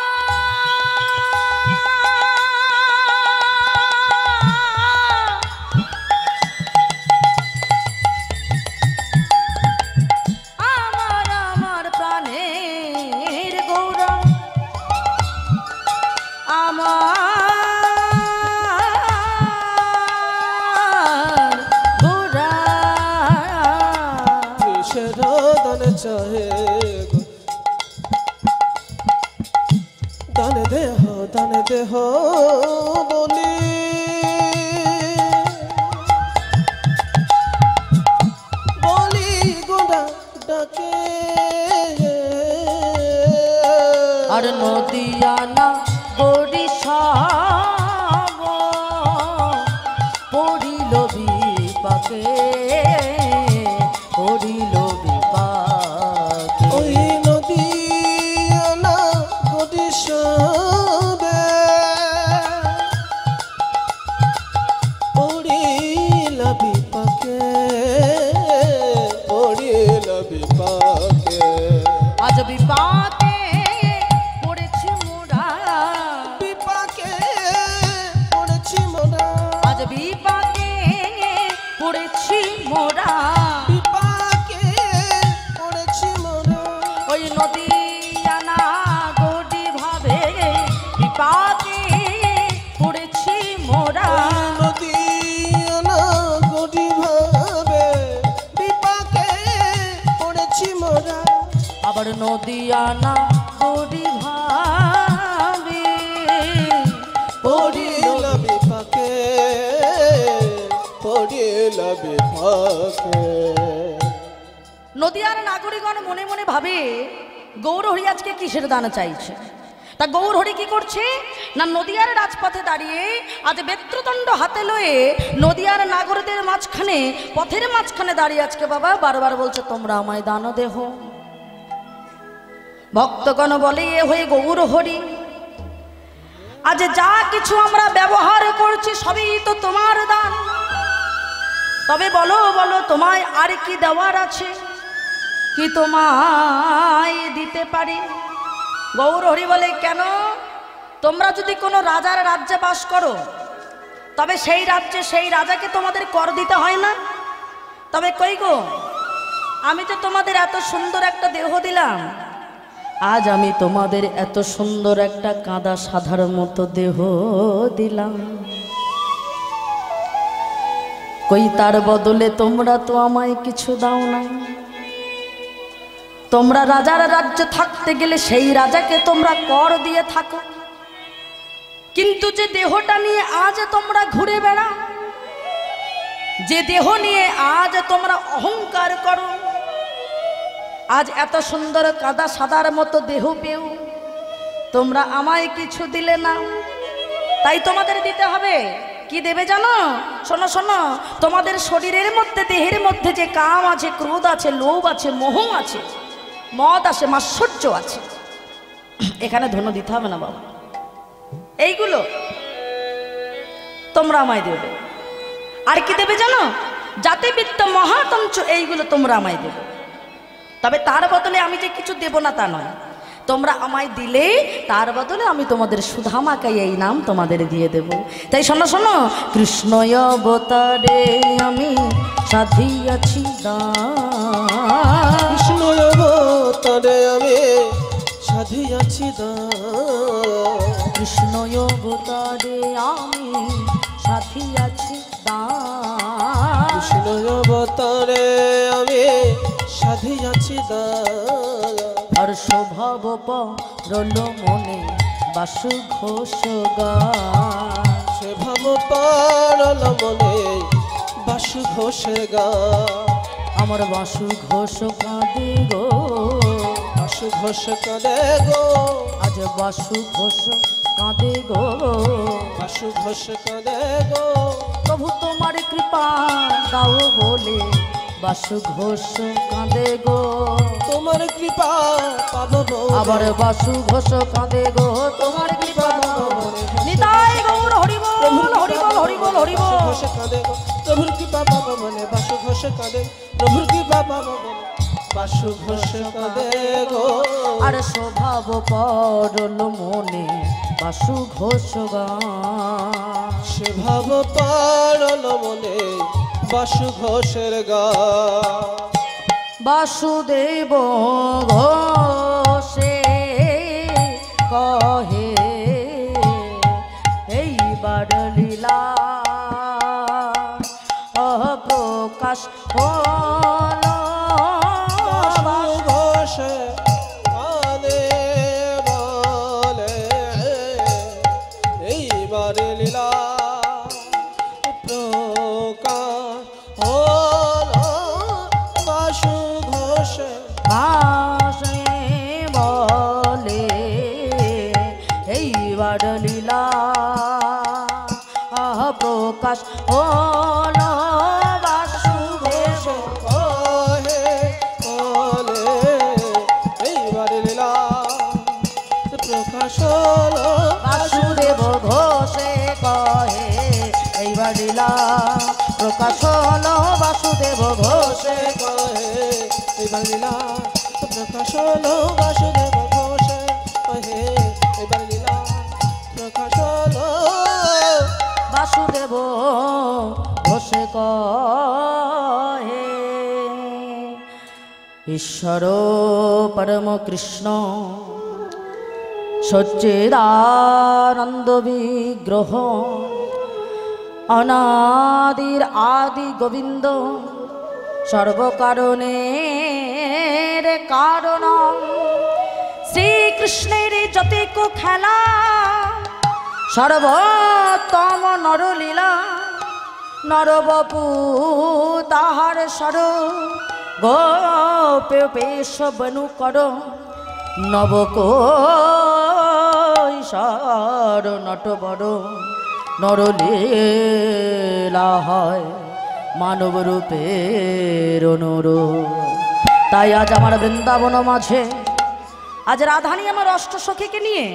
আমার আমার প্রাণের গৌরা, আমার গৌরা। কিসের দান চাহে গো? দান দেহ বলি, বলি গোড়া ডাকে। আর নদিয়ানা বরিশাব পড়িল বিপাকে, পড়িল বিপাকে। ওই নদিয়ানা বরিশাবে পড়িল বিপাকে, পড়িল বিপাকে। আজ বিপাকে পড়েছি মোরা, বিপাকে পড়েছি মোরা, আজ বিপাকে পড়েছি মোরা। বিপাকে পড়েছি মোরা। ওই নদিয়ানা গৌরী ভাবে বিপাকে পড়েছি মোরা। নদিয়ানা গৌরী ভাবে বিপাকে পড়েছি মোরা। আবার নদিয়ানা গৌরী ভাবে পড়িল বিপাকে, পড়িল বিপাকে। নদিয়ার নাগরিকগণ মনে মনে ভাবে গৌর হরি আজকে কিসের দান চাইছে। তা গৌর হরি কি করছে না, নদিয়ার রাজপথে দাঁড়িয়ে আজ বেত্রদণ্ড হাতে লয়ে নদিয়ার নাগরিকদের মাঝখানে, পথের মাঝখানে দাঁড়িয়ে আজকে বাবা বারবার বলছে তোমরা আমায় দান দেহ। ভক্তগণ বলে এ হয়ে গৌর হরি, আজ যা কিছু আমরা ব্যবহার করছি সবই তো তোমার দান। তবে বলো বলো তোমায় আর কি দেওয়ার আছে, কি তোমায় দিতে পারি? গৌর হরি বলে কেন, তোমরা যদি কোনো রাজার রাজ্যে বাস করো তবে সেই রাজ্যে সেই রাজাকে তোমাদের কর দিতে হয় না? তবে কই গো, আমি তো তোমাদের এত সুন্দর একটা দেহ দিলাম, আজ আমি তোমাদের এত সুন্দর একটা কাঁদা সাধার মতো দেহ দিলাম, কই তার বদলে তোমরা তো আমায় কিছু দাও না। তোমরা রাজার রাজ্য থাকতে গেলে সেই রাজাকে তোমরা কর দিয়ে থাকো, কিন্তু যে দেহটা নিয়ে আজ তোমরা ঘুরে বেড়াও, যে দেহ নিয়ে আজ তোমরা অহংকার করো, আজ এত সুন্দর কাদা সাদার মতো দেহ পেও তোমরা আমায় কিছু দিলে না, তাই তোমাদের দিতে হবে। কি দেবে জানো? শোনো শোনো, তোমাদের শরীরের মধ্যে দেহের মধ্যে যে কাম আছে, ক্রোধ আছে, লোভ আছে, মোহ আছে, মদ আছে, মাৎসর্য আছে, এখানে ধন্য দিতে হবে না বাবা। এইগুলো তোমরা আমায় দেবে। আর কি দেবে জানো? জাতি বিত্ত মহাতঞ্চ, এইগুলো তোমরা আমায় দেবে। তবে তার বদলে আমি যে কিছু দেব না তা নয়, তোমরা আমায় দিলে তার বদলে আমি তোমাদের সুধামাকাই এই নাম তোমাদের দিয়ে দেব। তাই শোনো শোনো, কৃষ্ণয় অবতারে আমি সাধিয়াছি দান, কৃষ্ণয় অবতারে আমি সাধিয়াছি দান, কৃষ্ণয় অবতারে আমি সাধিয়াছি দান, কৃষ্ণয় অবতারে আমি সাধিয়াছি দান। আর স্বভাব পরল মনে বাসু ঘোষ গান, সে ভাব পারল মনে বাসু ঘোষের গান, আমার বাসু ঘোষ কাঁদে গো, বাসু ঘোষ কাঁদে গো, আজ বাসু ঘোষ কাঁদে গো, বাসু ঘোষ কাঁদে গো। প্রভু তোমার কৃপা দাও বলে বাসু ঘোষ কাঁদে গো, তোমার কৃপা পাবো বলে। আবার বাসু ঘোষ কাঁদে গো, তোমার কৃপা দাও বলে। নিতাই গৌর হরি বল, হরি বল, হরি বল, হরি বল। বাসু ঘোষ কাঁদে গো, প্রভুর কৃপা পাবো বলে। বাসু ঘোষ কাঁদে, প্রভুর কৃপা পাবো বলে। বাসু ঘোষ কাঁদে গো, আর স্বভাব পরল মনে বাসু ঘোষ গান, সে ভাব পারল মনে বাসু ঘোষের গান। বাসুদেব ঘোষে কহে এইবার লীলা প্রকাশ হল, বাসু ঘোষ কাঁদে বলে এইবার লীলা প্রকাশ হলো। বাসু ঘোষ ভাসে বলে এইবার লীলা প্রকাশ হল, বাসুদেব কহে বলে এইবার লীলা প্রকাশ হলো। বাসুদেব ঘোষে কহে এইবার লীলা প্রকাশ হল, বাসুদেব ঘোষে কহে এইবার লীলা প্রকাশ হলো। বাসুদেব ঘোষে কহে এইবার লীলা প্রকাশ হলো। বাসুদেব ঘোষে কহে ঈশ্বর পরম কৃষ্ণ সচ্চিদানন্দ বিগ্রহ অনাদির আদি গোবিন্দ সর্বকারণের কারণ শ্রীকৃষ্ণের যতিক খেলা সর্বোত্তম নরলীলা নরবপু তাহার সর গোপেশ বনু কর নবকৈশর নট বড় নরলীলা হয় মানব রূপের অনুরূপ। তাই আজ আমার বৃন্দাবন মাঝে আজ রাধানী আমার অষ্টসখীকে নিয়ে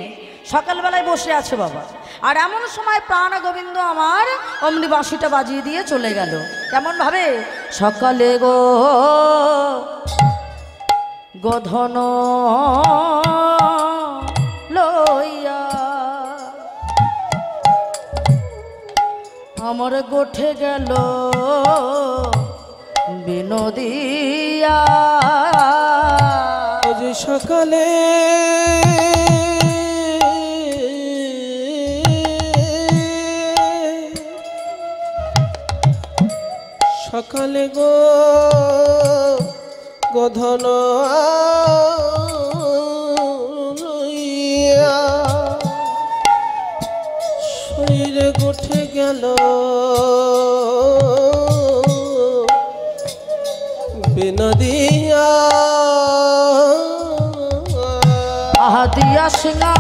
সকালবেলায় বসে আছে বাবা, আর এমন সময় প্রাণ গোবিন্দ আমার অমনি বাঁশিটা বাজিয়ে দিয়ে চলে গেল। কেমন ভাবে? সকালে গো গোধন লইয়া আমার গোঠে গেল বিনোদিয়া, আজ সকালে সকালে গো গোধন লইয়া শরীরে উঠে গেল বিনদিয়া আহাদিয়া সিংহা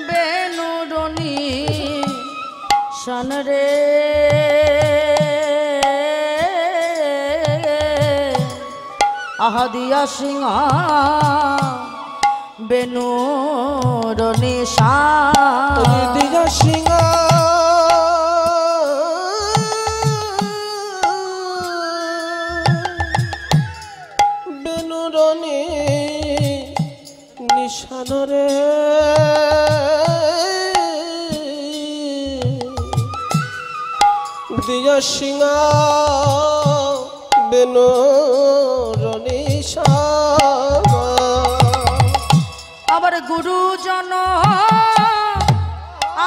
বেনুরনি সনরে আহাদিয়া সিংহা বেনুরনি দিয়া সিংহা বেনুরনি নিশানরে দিয়া সিংহা বেনুরনি আবার গুরুজন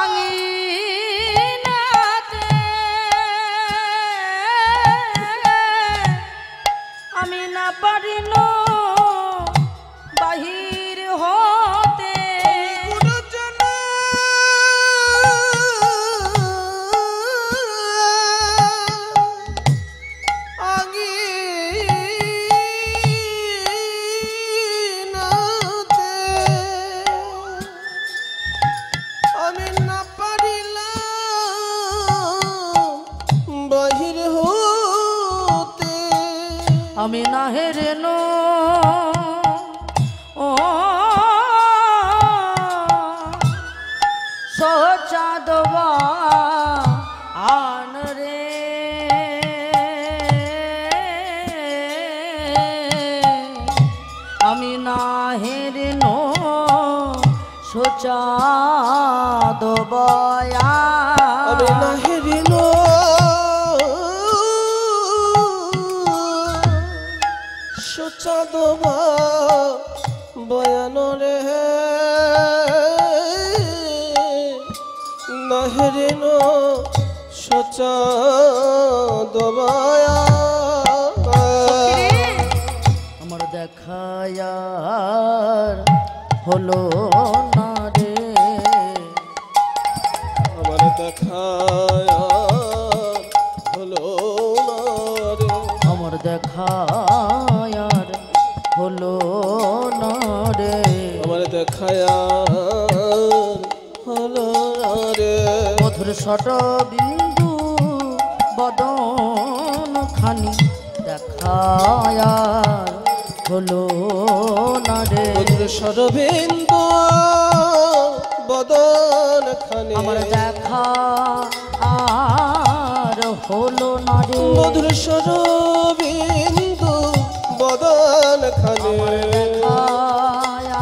আঙিনাতে আমি না পারিল বাহির হতে আমি না হেরেন ও সোচাদবা আন রে আমি না হেরেন সোচাদবা আমি না হেরিন সোচাদবা বয়ানরে না হেরিন সোচাদবা আমার দেখায়ার হলো না রে আমার দেখায় হলো না রে আমার দেখায়ার হলো না রে আমার দেখায় হলো না রে মধুর শট বিন্দু বদন খানি দেখায়ার হলো না রে মধুর সরবিন্দু বদন খানি আমার দেখা আর হলো না রে মধুর সরবিন্দু বদন খানি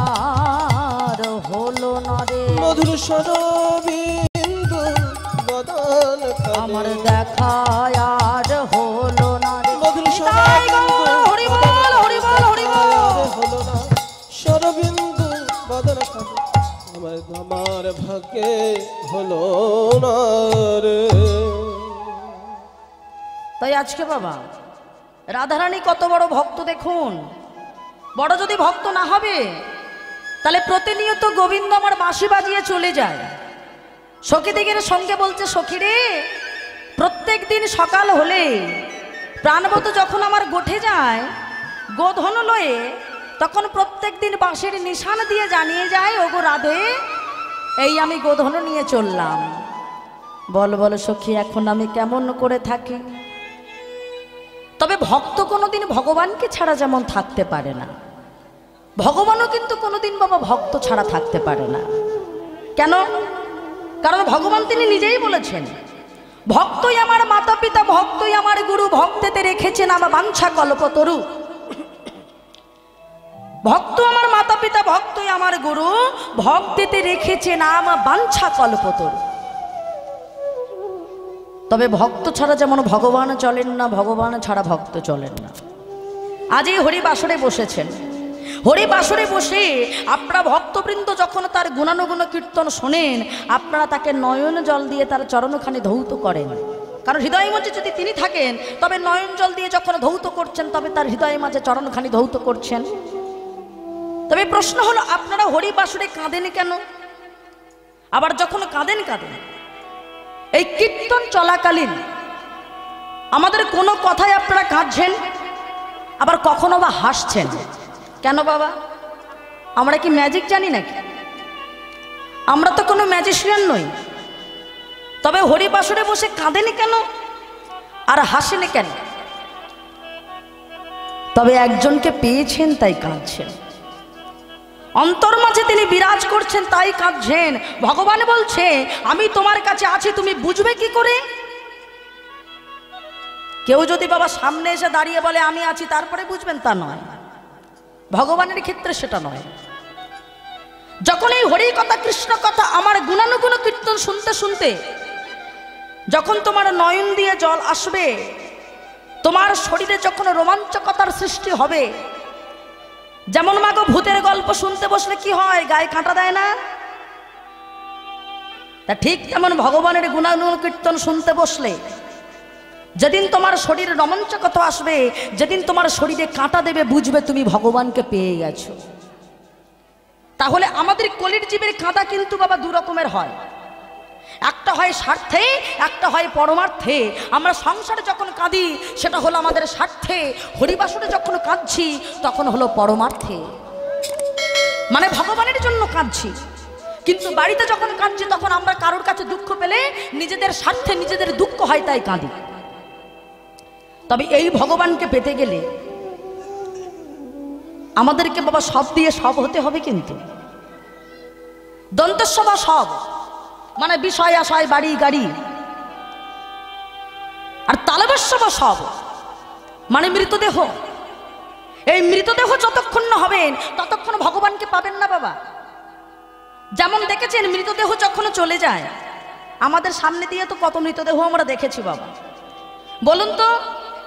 আর হলো না রে মধুর সরবিন্দু বদন খানি আমার দেখা আর হলো না রে মধুর নিতাই গৌর, হরি বল, হরি বল, হরি বল। হলো না সরবিন্দু বদন খানি আমার ভাগ্যে হলো না রে তাই আজকে বাবা রাধারানী কত বড় ভক্ত দেখুন। বড় যদি ভক্ত না হবে তাহলে প্রতিনিয়ত গোবিন্দ আমার বাঁশি বাজিয়ে চলে যায়। সখীদিগের সঙ্গে বলছে, সখী রে, প্রত্যেক দিন সকাল হলে প্রাণবত যখন আমার গোঠে যায় গোধন লয়ে, তখন প্রত্যেক দিন বাঁশির নিশান দিয়ে জানিয়ে যায়, ওগো রাধে, এই আমি গোধন নিয়ে চললাম। বল বল সখী, এখন আমি কেমন করে থাকি? তবে ভক্ত কোনোদিন ভগবানকে ছাড়া যেমন থাকতে পারে না, ভগবানও কিন্তু কোনোদিন বাবা ভক্ত ছাড়া থাকতে পারে না। কেন? কারণ ভগবান তিনি নিজেই বলেছেন, ভক্তই আমার মাতা পিতা, ভক্তই আমার গুরু, ভক্তেতে রেখেছেন আমার বাঞ্ছা কল্পতরু। ভক্ত আমার মাতা পিতা, ভক্তই আমার গুরু, ভক্তেতে রেখেছেন আমার বাঞ্ছা কল্পতরু। তবে ভক্ত ছাড়া যেমন ভগবান চলেন না, ভগবান ছাড়া ভক্ত চলেন না। আজ এই হরিবাসরে বসেছেন, হরিবাসরে বসে আপনারা ভক্তবৃন্দ যখন তার গুণানুগুণ কীর্তন শোনেন, আপনারা তাকে নয়ন জল দিয়ে তার চরণখানি ধৌত করেন। কারণ হৃদয় মাঝে যদি তিনি থাকেন, তবে নয়ন জল দিয়ে যখন ধৌত করছেন, তবে তার হৃদয় মাঝে চরণখানি ধৌত করছেন। তবে প্রশ্ন হলো, আপনারা হরিবাসরে কাঁদেন কেন? আবার যখন কাঁদেন এই কীর্তন চলাকালীন আমাদের কোনো কথায় আপনারা কাঁদছেন, আবার কখনো বা হাসছেন কেন বাবা? আমরা কি ম্যাজিক জানি নাকি? আমরা তো কোনো ম্যাজিশিয়ান নই। তবে হরিবাসরে বসে কাঁদেন কেন আর হাসেন কেন? তবে একজনকে পেয়েছেন তাই কাঁদছেন, অন্তর মাঝে তিনি বিরাজ করছেন তাই কাঁদছেন। ভগবান বলছে, আমি তোমার কাছে আছি, তুমি বুঝবে কি করে? কেউ যদি বাবা সামনে এসে দাঁড়িয়ে বলে আমি আছি, তারপরে বুঝবেন, তা নয়। ভগবানের ক্ষেত্রে সেটা নয়। যখন এই হরি কথা, কৃষ্ণ কথা, আমার গুণানুগুণ কীর্তন শুনতে শুনতে যখন তোমার নয়ন দিয়ে জল আসবে, তোমার শরীরে যখন রোমাঞ্চকতার সৃষ্টি হবে, যেমন মাগো ভূতের গল্প শুনতে বসলে কি হয়, গায়ে কাঁটা দেয় না? তা ঠিক তেমন ভগবানের গুণানুগুণ কীর্তন শুনতে বসলে যেদিন তোমার শরীরে রোমাঞ্চকতা আসবে, যেদিন তোমার শরীরে কাঁটা দেবে, বুঝবে তুমি ভগবানকে পেয়ে গেছো। তাহলে আমাদের কলির জীবের কাঁদা কিন্তু বাবা দু রকমের হয়। একটা হয় স্বার্থে, একটা হয় পরমার্থে। আমরা সংসারে যখন কাঁদি সেটা হলো আমাদের স্বার্থে, হরিবাসরে যখন কাঁদছি তখন হলো পরমার্থে, মানে ভগবানের জন্য কাঁদছি। কিন্তু বাড়িতে যখন কাঁদছি তখন আমরা কারোর কাছে দুঃখ পেলে নিজেদের স্বার্থে নিজেদের দুঃখ হয় তাই কাঁদি। তবে এই ভগবানকে পেতে গেলে আমাদেরকে বাবা সব দিয়ে সব হতে হবে। কিন্তু দন্তস্ব বা সব মানে বিষয় আশয় বাড়ি গাড়ি, আর তালবস্য বা সব মানে মৃতদেহ। এই মৃতদেহ যতক্ষণ না হবেন ততক্ষণ ভগবানকে পাবেন না বাবা। যেমন দেখেছেন মৃতদেহ যখন চলে যায়, আমাদের সামনে দিয়ে তো কত মৃতদেহ আমরা দেখেছি বাবা। বলুন তো,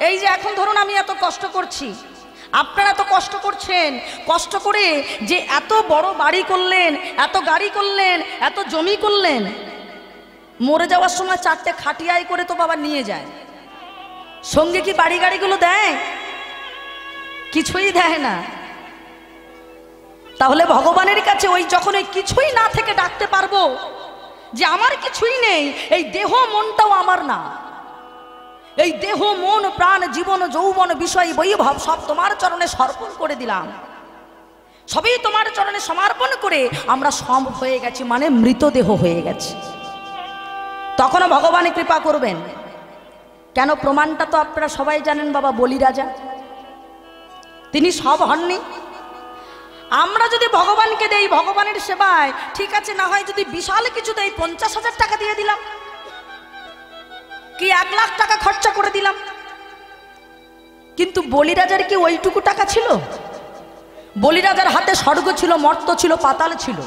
এই যে এখন ধরুন আমি এত কষ্ট করছি, আপনারা এত কষ্ট করছেন, কষ্ট করে যে এত বড় বাড়ি করলেন, এত গাড়ি করলেন, এত জমি করলেন, মরে যাওয়ার সময় 4টে খাটিয়ায় করে তো বাবা নিয়ে যায়। সঙ্গে কি বাড়ি গাড়িগুলো দেয়? কিছুই দেয় না। তাহলে ভগবানের কাছে ওই যখন ওই কিছুই না থেকে ডাকতে পারবো যে আমার কিছুই নেই, এই দেহ মনটাও আমার না, এই দেহ মন প্রাণ জীবন যৌবন বিষয় বৈভব সব তোমার চরণে সমর্পণ করে দিলাম, সবই তোমার চরণে সমর্পণ করে আমরা সম হয়ে গেছি, মানে মৃতদেহ হয়ে গেছে। তখনও ভগবান কৃপা করবেন। কেন? প্রমাণটা তো আপনারা সবাই জানেন বাবা, বলি রাজা তিনি সব হননি। আমরা যদি ভগবানকে দেই ভগবানের সেবায়, ঠিক আছে, না হয় যদি বিশাল কিছু দেই, 50,000 টাকা দিয়ে দিলাম কি 1 লাখ টাকা খরচা করে দিলাম, কিন্তু বলিরাজার কি ওইটুকু টাকা ছিল? বলিরাজার হাতে স্বর্গ ছিল, মর্ত ছিল, পাতাল ছিল।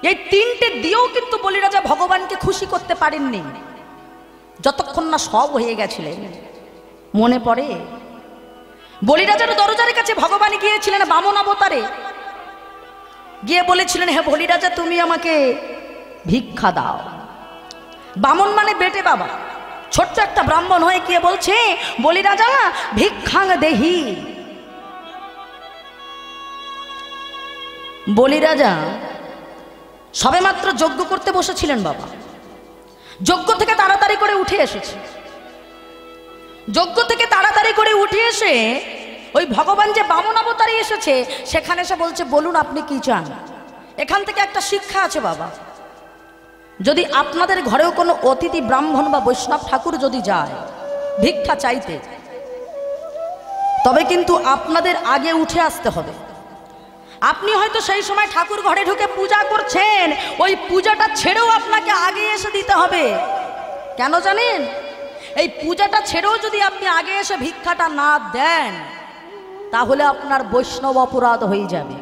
এই 3টে দিয়েও কিন্তু বলিরাজা ভগবানকে খুশি করতে পারেননি যতক্ষণ না সব হয়ে গেছিলেন। মনে পড়ে বলিরাজার দরজার কাছে ভগবান গিয়েছিলেন বামন অবতারে, গিয়ে বলেছিলেন, হে বলিরাজা তুমি আমাকে ভিক্ষা দাও। বামন মানে বেটে বাবা, ছোট্ট একটা ব্রাহ্মণ হয়ে গিয়ে বলছে, বলিরাজা ভিক্ষাং দেহি। বলিরাজা সবেমাত্র যজ্ঞ করতে বসেছিলেন বাবা, যজ্ঞ থেকে তাড়াতাড়ি করে উঠে এসেছে। যজ্ঞ থেকে তাড়াতাড়ি করে উঠে এসে ওই ভগবান যে বামন অবতারে এসেছে সেখানে এসে বলছে, বলুন আপনি কি চান। এখান থেকে একটা শিক্ষা আছে বাবা, যদি আপনাদের ঘরেও কোনো অতিথি ব্রাহ্মণ বা বৈষ্ণব ঠাকুর যদি যায় ভিক্ষা চাইতে, তবে কিন্তু আপনাদের আগে উঠে আসতে হবে। আপনি হয়তো সেই সময় ঠাকুর ঘরে ঢুকে পূজা করছেন, ওই পূজাটা ছেড়েও আপনাকে আগে এসে দিতে হবে। কেন জানেন? এই পূজাটা ছেড়েও যদি আপনি আগে এসে ভিক্ষাটা না দেন তাহলে আপনার বৈষ্ণব অপরাধ হয়ে যাবে।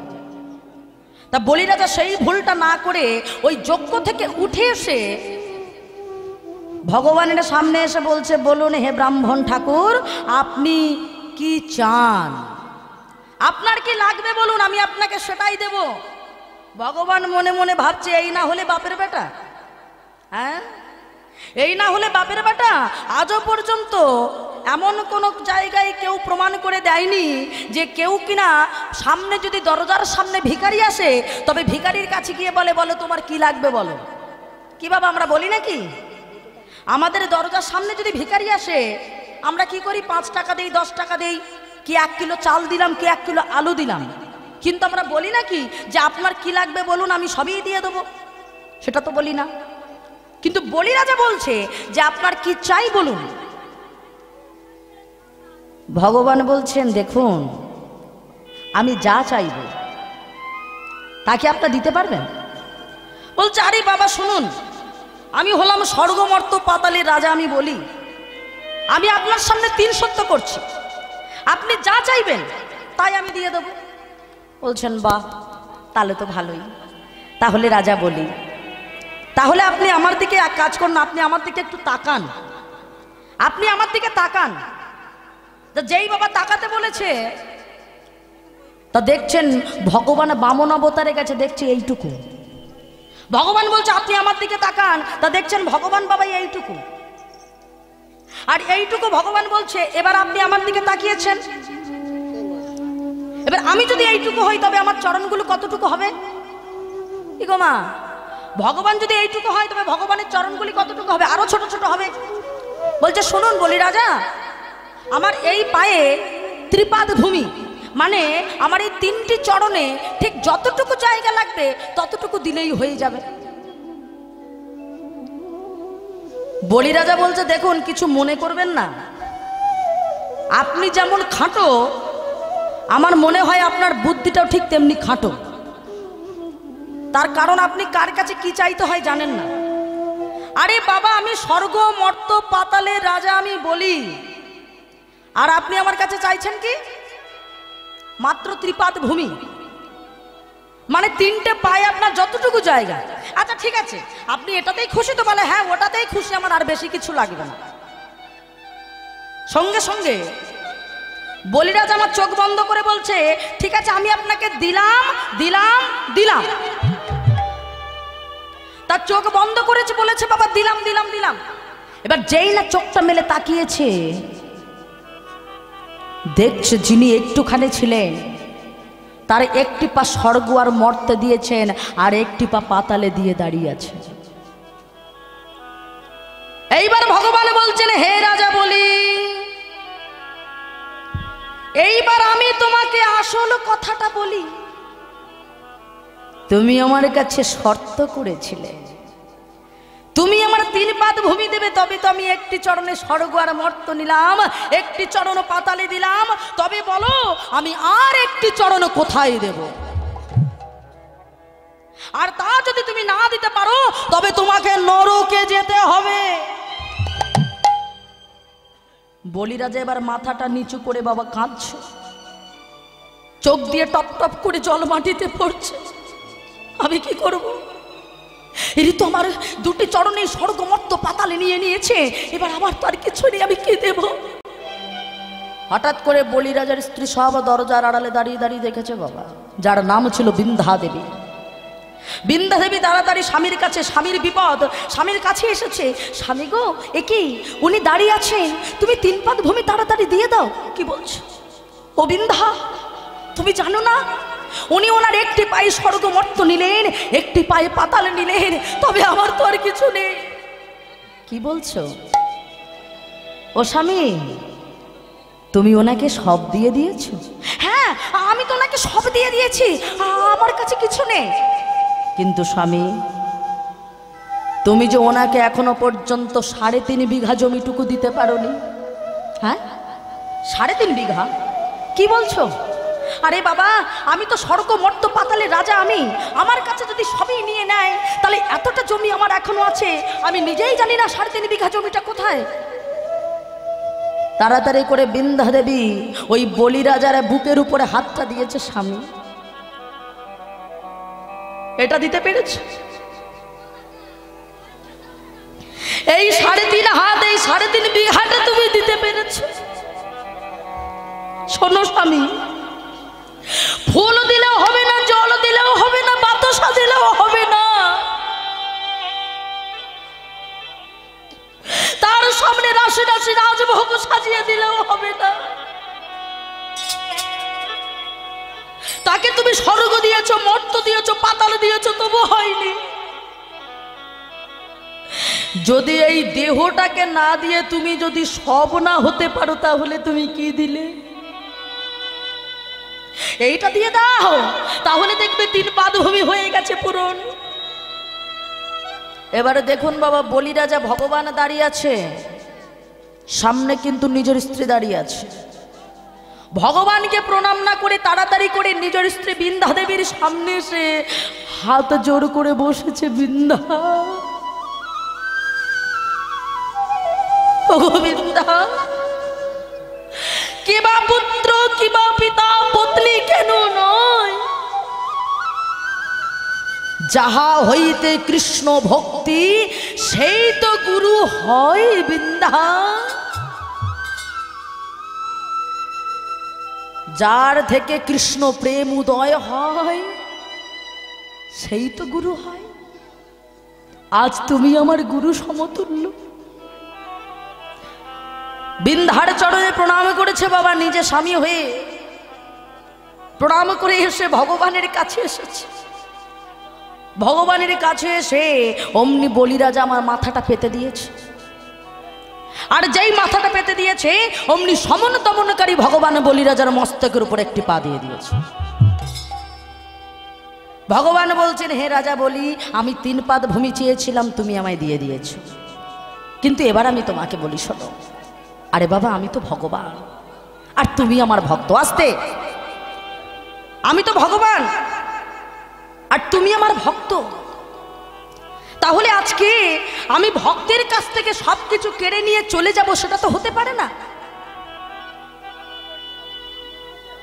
তা বলিরাজা সেই ভুলটা না করে ওই যজ্ঞ থেকে উঠে এসে ভগবানের সামনে এসে বলছে, বলুন হে ব্রাহ্মণ ঠাকুর, আপনি কি চান, আপনার কি লাগবে বলুন, আমি আপনাকে সেটাই দেব। ভগবান মনে মনে ভাবছে, এই না হলে বাপের বেটা, হ্যাঁ, এই না হলে বাপের বেটা। আজও পর্যন্ত এমন কোনো জায়গায় কেউ প্রমাণ করে দেয়নি যে কেউ কিনা সামনে যদি দরজার সামনে ভিখারি আসে, তবে ভিখারির কাছে গিয়ে বলে, বলো তোমার কি লাগবে বলো। কি বাবা আমরা বলি নাকি? আমাদের দরজার সামনে যদি ভিখারি আসে, আমরা কি করি? 5 টাকা দেই, 10 টাকা দেই, কি 1 কিলো চাল দিলাম, কি 1 কিলো আলু দিলাম। কিন্তু আমরা বলি নাকি যে আপনার কি লাগবে বলুন, আমি সবই দিয়ে দেবো? সেটা তো বলি না। কিন্তু বলি রাজা বলছে যে আপনার কি চাই বলুন। ভগবান বলছেন, দেখুন আমি যা চাইব তাকে আপনার দিতে পারবেন? বলছে, আরে বাবা শুনুন, আমি হলাম স্বর্গ মর্ত পাতালের রাজা। আমি বলি, আমি আপনার সামনে 3 সত্য করছি, আপনি যা চাইবেন তাই আমি দিয়ে দেব। বলছেন, বাহ তাহলে তো ভালোই। তাহলে রাজা বলি, তাহলে আপনি আমার দিকে এক কাজ করুন, আপনি আমার দিকে একটু তাকান, আপনি আমার দিকে তাকান। যেই বাবা তাকাতে বলেছে, তা দেখছেন ভগবান বামন অবতারে গেছে, দেখছে এইটুকু। ভগবান বলছে আপনি আমার দিকে তাকান, তা দেখছেন ভগবান বাবা এইটুকু, আর এইটুকু ভগবান বলছে এবার আপনি আমার দিকে তাকিয়েছেন। এবার আমি যদি এইটুকু হই তবে আমার চরণগুলো কতটুকু হবে? কি গো মা, ভগবান যদি এইটুকু হয় তবে ভগবানের চরণগুলি কতটুকু হবে? আরো ছোট ছোট হবে। বলছে, শুনুন বলি রাজা, আমার এই পায়ে ত্রিপাদ ভূমি, মানে আমার এই 3টি চরণে ঠিক যতটুকু জায়গা লাগবে ততটুকু দিলেই হয়ে যাবে। বলি রাজা বলছে, দেখুন কিছু মনে করবেন না, আপনি যেমন খাটো, আমার মনে হয় আপনার বুদ্ধিটাও ঠিক তেমনি খাটো। তার কারণ আপনি কার কাছে কি চাইতে হয় জানেন না। আরে বাবা, আমি স্বর্গ মর্ত পাতালের রাজা আমি বলি, আর আপনি আমার কাছে চাইছেন কি? মাত্র ত্রিপাদ ভূমি, মানে 3টে পায়ে আপনার যতটুকু জায়গা। আচ্ছা ঠিক আছে, আপনি এটাতেই খুশি তো? বলে হ্যাঁ ওটাতেই খুশি, আমার আর বেশি কিছু লাগবে না। সঙ্গে সঙ্গে বলিরাজ আমার চোখ বন্ধ করে বলছে, ঠিক আছে আমি আপনাকে দিলাম দিলাম দিলাম। তার চোখ বন্ধ করেছে, বলেছে বাবা দিলাম দিলাম দিলাম। এবার যেই না চোখটা মেলে তাকিয়েছে, দেখছে যিনি একটুখানি ছিলেন তার একটি পা স্বর্গ আর মর্তে দিয়েছেন, আর একটি পা পাতালে দিয়ে দাঁড়িয়ে আছে। এইবার ভগবান বলছেন, হে রাজা বলি, এইবার আমি তোমাকে আসল কথাটা বলি। তুমি আমার কাছে শর্ত করেছিলে, তুমি আমার 3 পাদ ভূমি দেবে, তবে তো আমি একটি চরণে স্বর্গ আর মর্ত নিলাম, একটি চরণ পাতালে দিলাম, তবে বলো আমি আর একটি চরণ কোথায় দেব? আর তা যদি তুমি না দিতে পারো তবে তোমাকে নরকে যেতে হবে। বলিরাজা এবার মাথাটা নিচু করে বাবা কাঁদছে, চোখ দিয়ে টপ টপ করে জল মাটিতে পড়ছে। আমি কি করব? এরই তো আমার 2টি চরণে স্বর্গ মর্ত পাতালে নিয়ে নিয়েছে, এবার আমার তো আর কিছু নেই, আমি কি দেব? হঠাৎ করে বলিরাজার স্ত্রী সব দরজার আড়ালে দাঁড়িয়ে দাঁড়িয়ে দেখেছে বাবা, যার নাম ছিল বিন্ধা দেবী। বিন্ধা দেবী তাড়াতাড়ি স্বামীর কাছে, স্বামীর বিপদ, স্বামীর কাছে এসেছে। স্বামী গো, এ কি, উনি দাঁড়িয়ে আছেন, তুমি 3 পাদ ভূমি তাড়াতাড়ি দিয়ে দাও। কি বলছো ও বিন্ধা, তুমি জানো না উনি ওনার একটি পায়ে স্বর্গ মর্ত নিলেন, একটি পায়ে পাতালে নিলেন, তবে আমার তো আর কিছু নেই। কি বলছো ও স্বামী, তুমি ওনাকে সব দিয়ে দিয়েছো? হ্যাঁ আমি তো ওনাকে সব দিয়ে দিয়েছি, আমার কাছে কিছু নেই। কিন্তু স্বামী, তুমি যে ওনাকে এখনো পর্যন্ত 3.5 বিঘা জমিটুকু দিতে পারোনি। হ্যাঁ 3.5 বিঘা? কি বলছো? আরে বাবা, আমি তো স্বর্গ মর্ত পাতালের রাজা, আমি আমার কাছে যদি সবই নিয়ে নেয় তাহলে এতটা জমি আমার এখনো আছে, আমি নিজেই জানি না 3.5 বিঘা জমিটা কোথায়। তাড়াতাড়ি করে বিন্ধা দেবী ওই বলিরাজার বুকের উপরে হাতটা দিয়েছে। স্বামী, এটা দিতে পেরেছে? এই 3.5 3.5 বিঘাটা তুমি দিতে পেরেছ। শোনো স্বামী, ফুল দিলেও হবে না, জল দিলেও হবে না, বাতাসা দিলেও হবে না, তার সামনে রাশি রাশি রাজভোগ সাজিয়ে দিলেও হবে না। তাকে তুমি স্বর্গ দিয়েছ, মর্ত দিয়েছ, পাতাল দিয়েছ, তবু হয়নি। যদি এই দেহটাকে না দিয়ে তুমি যদি সব না হতে পারো, তাহলে তুমি কি দিলে? এইটা দিয়ে দাও, তাহলে দেখবে 3 পাদভূমি হয়ে গেছে পূরণ। এবারে দেখুন বাবা, বলি রাজা ভগবান দাঁড়িয়ে আছে, সামনে কিন্তু নিজের স্ত্রী দাঁড়িয়ে আছে। ভগবানকে প্রণাম না করে তাড়াতাড়ি করে নিজের স্ত্রী বিন্ধ্যা দেবীর সামনে এসে হাত জোর করে বসেছে। বিন্ধ্যা, বিন্ধ্যা, কিবা পুত্র কিবা পিতা পত্নী কেন নয়, যাহা হইতে কৃষ্ণ ভক্তি সেই তো গুরু হয়। বিন্ধ্যা, যার থেকে কৃষ্ণ প্রেম উদয় হয় সেই তো গুরু হয়। আজ তুমি আমার গুরু সমতুল্য। বিন্ধ্যার চরণে প্রণাম করেছে বাবা, নিজে স্বামী হয়ে প্রণাম করে এসে ভগবানের কাছে এসেছে। ভগবানের কাছে এসে অমনি বলি রাজা আমার মাথাটা পেতে দিয়েছে। আর যেই মাথাটা পেতে দিয়েছে অমনি সমন দমনকারী ভগবান বলি রাজার মস্তকের উপর একটি পা দিয়ে দিয়েছে। ভগবান বলছেন, হে রাজা বলি, আমি 3 পাদ ভূমি চেয়েছিলাম, তুমি আমায় দিয়ে দিয়েছো, কিন্তু এবার আমি তোমাকে বলি শোনো। আরে বাবা, আমি তো ভগবান আর তুমি আমার ভক্ত। আসতে, আমি তো ভগবান আর তুমি আমার ভক্ত, তাহলে আজকে আমি ভক্তের কাছ থেকে সবকিছু কেড়ে নিয়ে চলে যাব, সেটা তো হতে পারে না।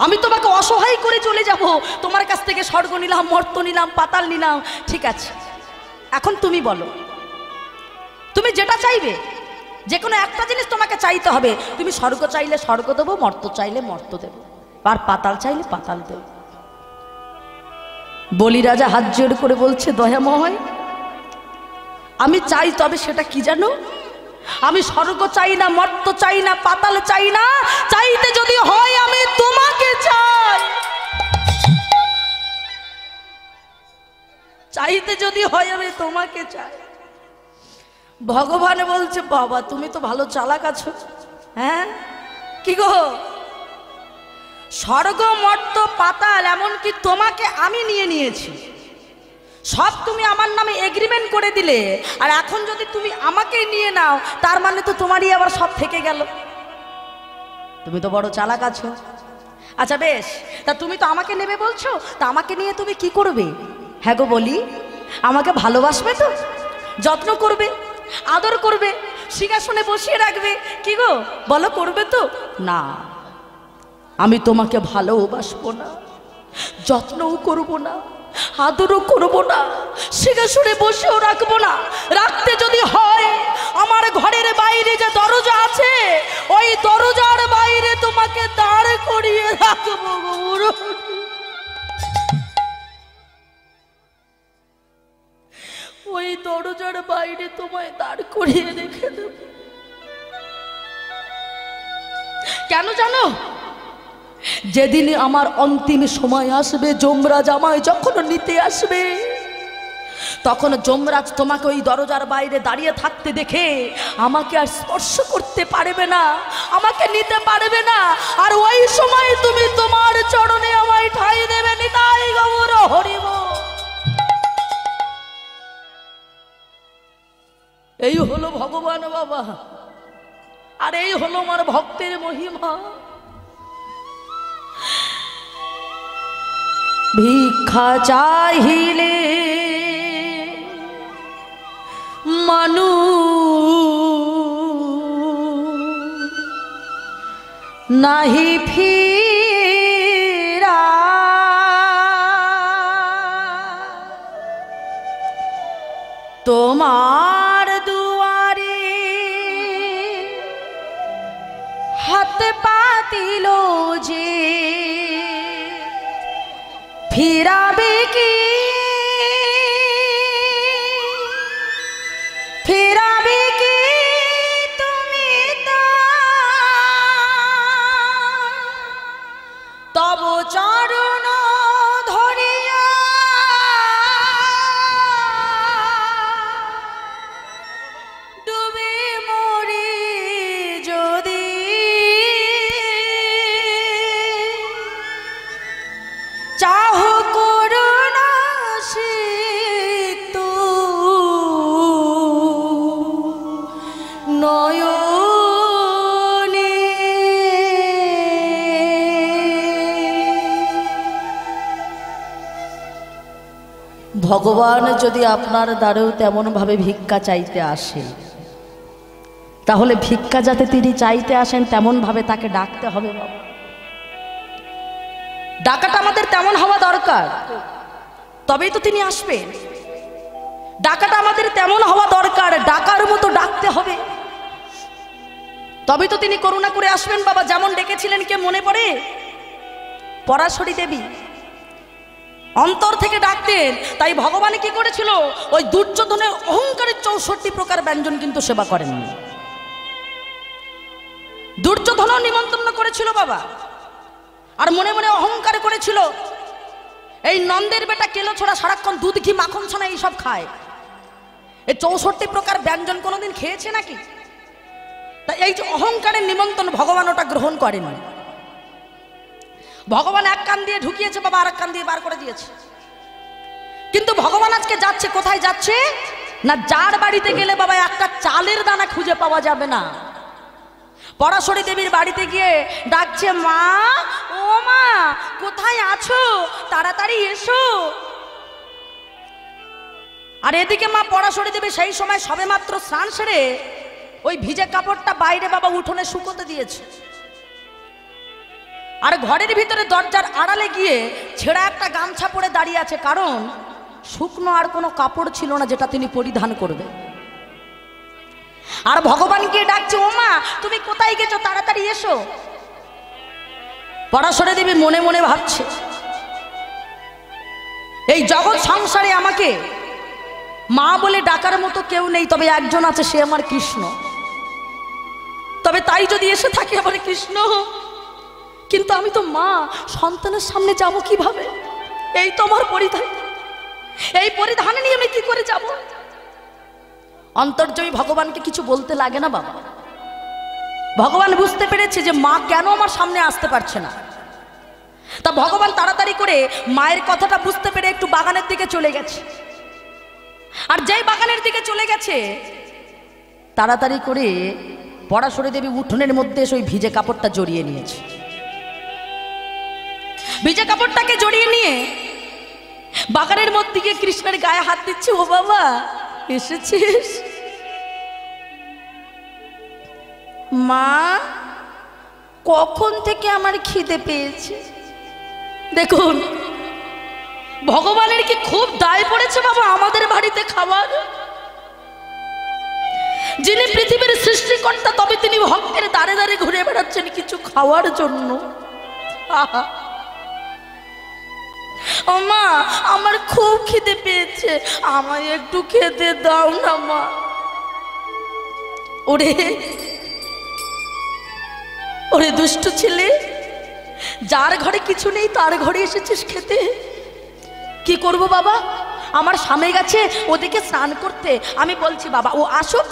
আমি তোমাকে অসহায় করে চলে যাব, তোমার কাছ থেকে স্বর্গ নিলাম, মর্ত নিলাম, পাতাল নিলাম, ঠিক আছে। এখন তুমি বলো, তুমি যেটা চাইবে, যে কোনো একটা জিনিস তোমাকে চাইতে হবে। তুমি স্বর্গ চাইলে স্বর্গ দেবো, মর্ত চাইলে মর্ত দেবো, আর পাতাল চাইলে পাতাল দেবো। বলি রাজা হাত জোড় করে বলছে, দয়াময়, আমি চাই, তবে সেটা কি জানো? আমি স্বর্গ চাই না, মর্ত চাই না, পাতাল চাই না, চাইতে যদি হয় আমি তোমাকে চাই। চাইতে যদি হয় আমি তোমাকে চাই। ভগবান বলছে, বাবা তুমি তো ভালো চালাক আছো। হ্যাঁ, কি গো, স্বর্গ মর্ত পাতাল এমনকি তোমাকে আমি নিয়ে নিয়েছি, সব তুমি আমার নামে এগ্রিমেন্ট করে দিলে, আর এখন যদি তুমি আমাকে নিয়ে নাও, তার মানে তো তোমারই আবার সব থেকে গেল। তুমি তো বড় চালাক আছো। আচ্ছা বেশ, তা তুমি তো আমাকে নেবে বলছো, তা আমাকে নিয়ে তুমি কি করবে? হ্যাঁ গো বলি, আমাকে ভালোবাসবে তো, যত্ন করবে, আদর করবে, সিংহাসনে বসিয়ে রাখবে, কি গো বলো, করবে তো? না, আমি তোমাকে ভালোবাসবো না, যত্নও করবো না, আদরও করবো না, সিংহাসনে বসেও রাখবো না। রাখতে যদি হয় আমার ঘরের বাইরে যে দরজা আছে, ওই দরজার বাইরে তোমাকে দাঁড় করিয়ে রাখবো। ওই দরজার বাইরে তোমায় দাঁড় করিয়ে রেখে দেব। কেন জানো? যেদিন আমার অন্তিম সময় আসবে, যমরাজ আমায় যখন নিতে আসবে, তখন যমরাজ তোমাকে ওই দরজার বাইরে দাঁড়িয়ে থাকতে দেখে আমাকে আর স্পর্শ করতে পারবে না, আমাকে নিতে পারবে না, আর ওই সময় তুমি তোমার চরণে আমায় ঠাঁই দেবে। নিতাই গৌর হরিব। এই হলো ভগবান বাবা, আর এই হলো আমার ভক্তের মহিমা। ভিক্ষা চাহিলে মানু নাহি ফিরা, তোমার দুয়ারে পাতিল যে ফিরাবে কি ফিরাবে কি তুমি তব চরণ ধরিয়া ডুবে মরি যদি চাহ করুণা সিক্ত নয়নে ভগবান যদি আপনার দ্বারেও তেমন ভাবে ভিক্ষা চাইতে আসে, তাহলে ভিক্ষা যাতে তিনি চাইতে আসেন তেমন ভাবে তাকে ডাকতে হবে বাবা। ডাকাটা আমাদের তেমন হওয়া দরকার, তবেই তো তিনি আসবেন। ডাকাটা আমাদের তেমন হওয়া দরকার, ডাকার মতো ডাকতে হবে, তবেই তো তিনি করুণা করে আসবেন বাবা। যেমন ডেকেছিলেন কে মনে পড়ে? পরাশরী দেবী অন্তর থেকে ডাকতেন। তাই ভগবান কি করেছিল? ওই দুর্যোধনের অহংকারের 64 প্রকার ব্যঞ্জন কিন্তু সেবা করেননি। দুর্যোধনও নিমন্ত্রণ করেছিল বাবা, আর মনে মনে অহংকার করেছিল এই নন্দের বেটা কেলো ছোড়া সারাক্ষণ দুধ ঘি মাখন ছানা এইসব খায়, এই 64 প্রকার ব্যঞ্জন কোনোদিন খেয়েছে নাকি? তাই এই যে অহংকারের নিমন্ত্রণ ভগবান ওটা গ্রহণ করেনি। ভগবান এক কান দিয়ে ঢুকিয়েছে বাবা, আর এক কান দিয়ে বার করে দিয়েছে। কিন্তু ভগবান আজকে যাচ্ছে কোথায়? যাচ্ছে না যার বাড়িতে গেলে বাবা একটা চালের দানা খুঁজে পাওয়া যাবে না। পরাশরী দেবীর বাড়িতে গিয়ে ডাকছে, মা ও মা কোথায় আছো, তাড়াতাড়ি এসো। আর এদিকে মা পরাশরী দেবী সেই সময় সবেমাত্র স্নান সেরে ওই ভিজে কাপড়টা বাইরে বাবা উঠোনে শুকোতে দিয়েছে, আর ঘরের ভিতরে দরজার আড়ালে গিয়ে ছেঁড়া একটা গামছা পরে দাঁড়িয়ে আছে, কারণ শুকনো আর কোনো কাপড় ছিল না যেটা তিনি পরিধান করবে। আর ভগবান গিয়ে ডাকছে, ও মা তুমি কোথায় গেছো, তাড়াতাড়ি এসো। পরাশরী দেবী মনে মনে ভাবছে, এই জগৎ সংসারে আমাকে মা বলে ডাকার মতো কেউ নেই, তবে একজন আছে, সে আমার কৃষ্ণ। তবে তাই যদি এসে থাকে আমার কৃষ্ণ, কিন্তু আমি তো মা, সন্তানের সামনে যাব কিভাবে? এই তো আমার পরিধান, এই পরিধান নিয়ে আমি কি করে যাব? অন্তর্জয়ী ভগবানকে কিছু বলতে লাগে না বাবা। ভগবান বুঝতে পেরেছে যে মা কেন আমার সামনে আসতে পারছে না। তা ভগবান তাড়াতাড়ি করে মায়ের কথাটা বুঝতে পেরে একটু বাগানের দিকে চলে গেছে। আর যেই বাগানের দিকে চলে গেছে, তাড়াতাড়ি করে পরাশরী দেবী উঠোনের মধ্যে এসে ওই ভিজে কাপড়টা জড়িয়ে নিয়েছে। ভিজে কাপড়টাকে জড়িয়ে নিয়ে বাগানের মধ্যে গিয়ে কৃষ্ণের গায়ে হাত দিচ্ছে, ও বাবা এসেছিস? মা কখন থেকে আমার খিদে পেয়েছে। দেখুন ভগবানের কি খুব দায় পড়েছে বাবা আমাদের বাড়িতে খাবার। যিনি পৃথিবীর সৃষ্টিকর্তা, তবে তিনি ভক্তের দাঁড়ে দাঁড়ে ঘুরে বেড়াচ্ছেন কিছু খাওয়ার জন্য। ও মা আমার খুব খিদে পেয়েছে, আমায় একটু খেতে দাও না মা। ওরে ওরে দুষ্ট ছেলে, যার ঘরে কিছু নেই তার ঘরে এসেছিস খেতে। কি করব বাবা, আমার স্বামী গেছে ওদিকে স্নান করতে, আমি বলছি বাবা ও আসুক,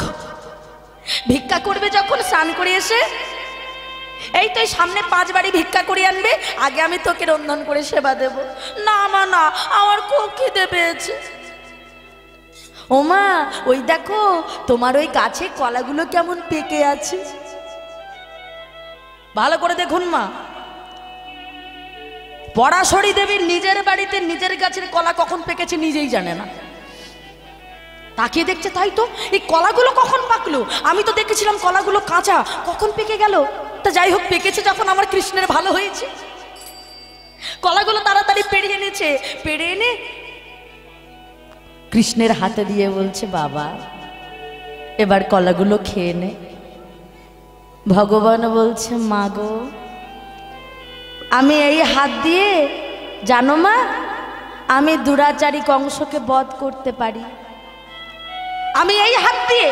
ভিক্ষা করবে যখন স্নান করে এসে এই তো সামনে 5 বাড়ি ভিক্ষা করে আনবে, আগে আমি তোকে রন্ধন করে সেবা দেব। না মা না, আমার খুব খিদে পেয়েছে। ও মা ওই দেখো তোমার ওই গাছে কলাগুলো কেমন পেকে আছে, ভালো করে দেখুন মা। পরাশরী দেবীর নিজের বাড়িতে নিজের গাছের কলা কখন পেকেছে নিজেই জানে না, তাকিয়ে দেখছে তাই তো এই কলাগুলো কখন পাকলো, আমি তো দেখেছিলাম কলাগুলো কাঁচা, কখন পেকে গেল। তা যাই হোক পেকেছে যখন আমার কৃষ্ণের ভালো হয়েছে। কলাগুলো তাড়াতাড়ি পেড়িয়ে নিয়েছে, পেড়ে এনে কৃষ্ণের হাতে দিয়ে বলছে, বাবা এবার কলাগুলো খেয়ে নে। ভগবান বলছে, মা গো আমি এই হাত দিয়ে জানো মা আমি দুরাচারী কংসকে বধ করতে পারি। আমি এই হাত দিয়ে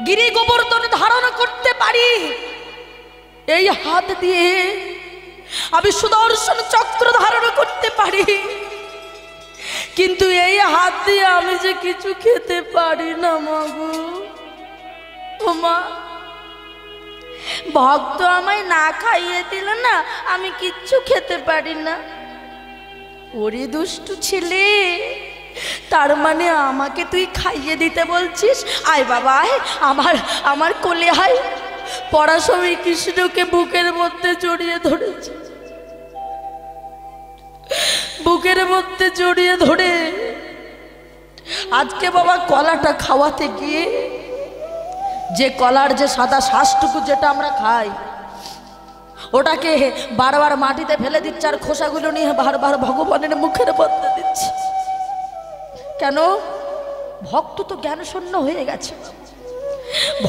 গিরি গোবর্ধন ধারণ করতে পারি। এই হাত দিয়ে আমি সুদর্শন চক্র ধারণ করতে পারি। কিন্তু এই হাত দিয়ে আমি যে কিছু খেতে পারি না মাগো। ও মা, ভক্ত আমায় না খাইয়ে দিল না, আমি কিচ্ছু খেতে পারি না। ওরে দুষ্টু ছেলে, তার মানে আমাকে তুই খাইয়ে দিতে বলছিস? আয় বাবা আয়, আমার কোলে আয়। পরাশরী কৃষ্ণকে বুকের মধ্যে জড়িয়ে ধরেছে, বুকের মধ্যে জড়িয়ে ধরে আজকে বাবা কলাটা খাওয়াতে গিয়ে, যে কলার যে সাদা শ্বাসটুকু যেটা আমরা খাই, ওটাকে বারবার মাটিতে ফেলে দিচ্ছে আর খোসাগুলো নিয়ে বারবার ভগবানের মুখের মধ্যে দিচ্ছে। কেন? ভক্ত তো জ্ঞান শূন্য হয়ে গেছে।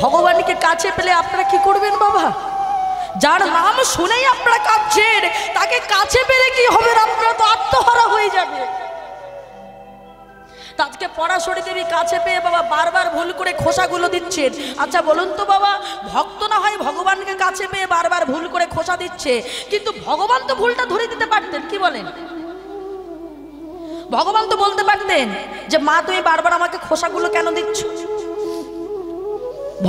ভগবানকে কাছে পেলে আপনারা কি করবেন বাবা? যার নাম শুনেই আপনারা কাঁদছেন, তাকে কাছে পেলে কি হবে? আপনারা তো আত্মহারা হয়ে যাবে। আজকে পরাশরী দেবী কাছে পেয়ে বাবা বারবার ভুল করে খোসাগুলো দিচ্ছেন। আচ্ছা বলুন তো বাবা, ভক্ত না হয় ভগবানকে কাছে পেয়ে বারবার ভুল করে খোসা দিচ্ছে, কিন্তু ভগবান তো ভুলটা ধরে দিতে পারতেন। কি বলেন? ভগবান তো বলতে পারতেন যে মা তুমি বারবার আমাকে খোসাগুলো কেন দিচ্ছ?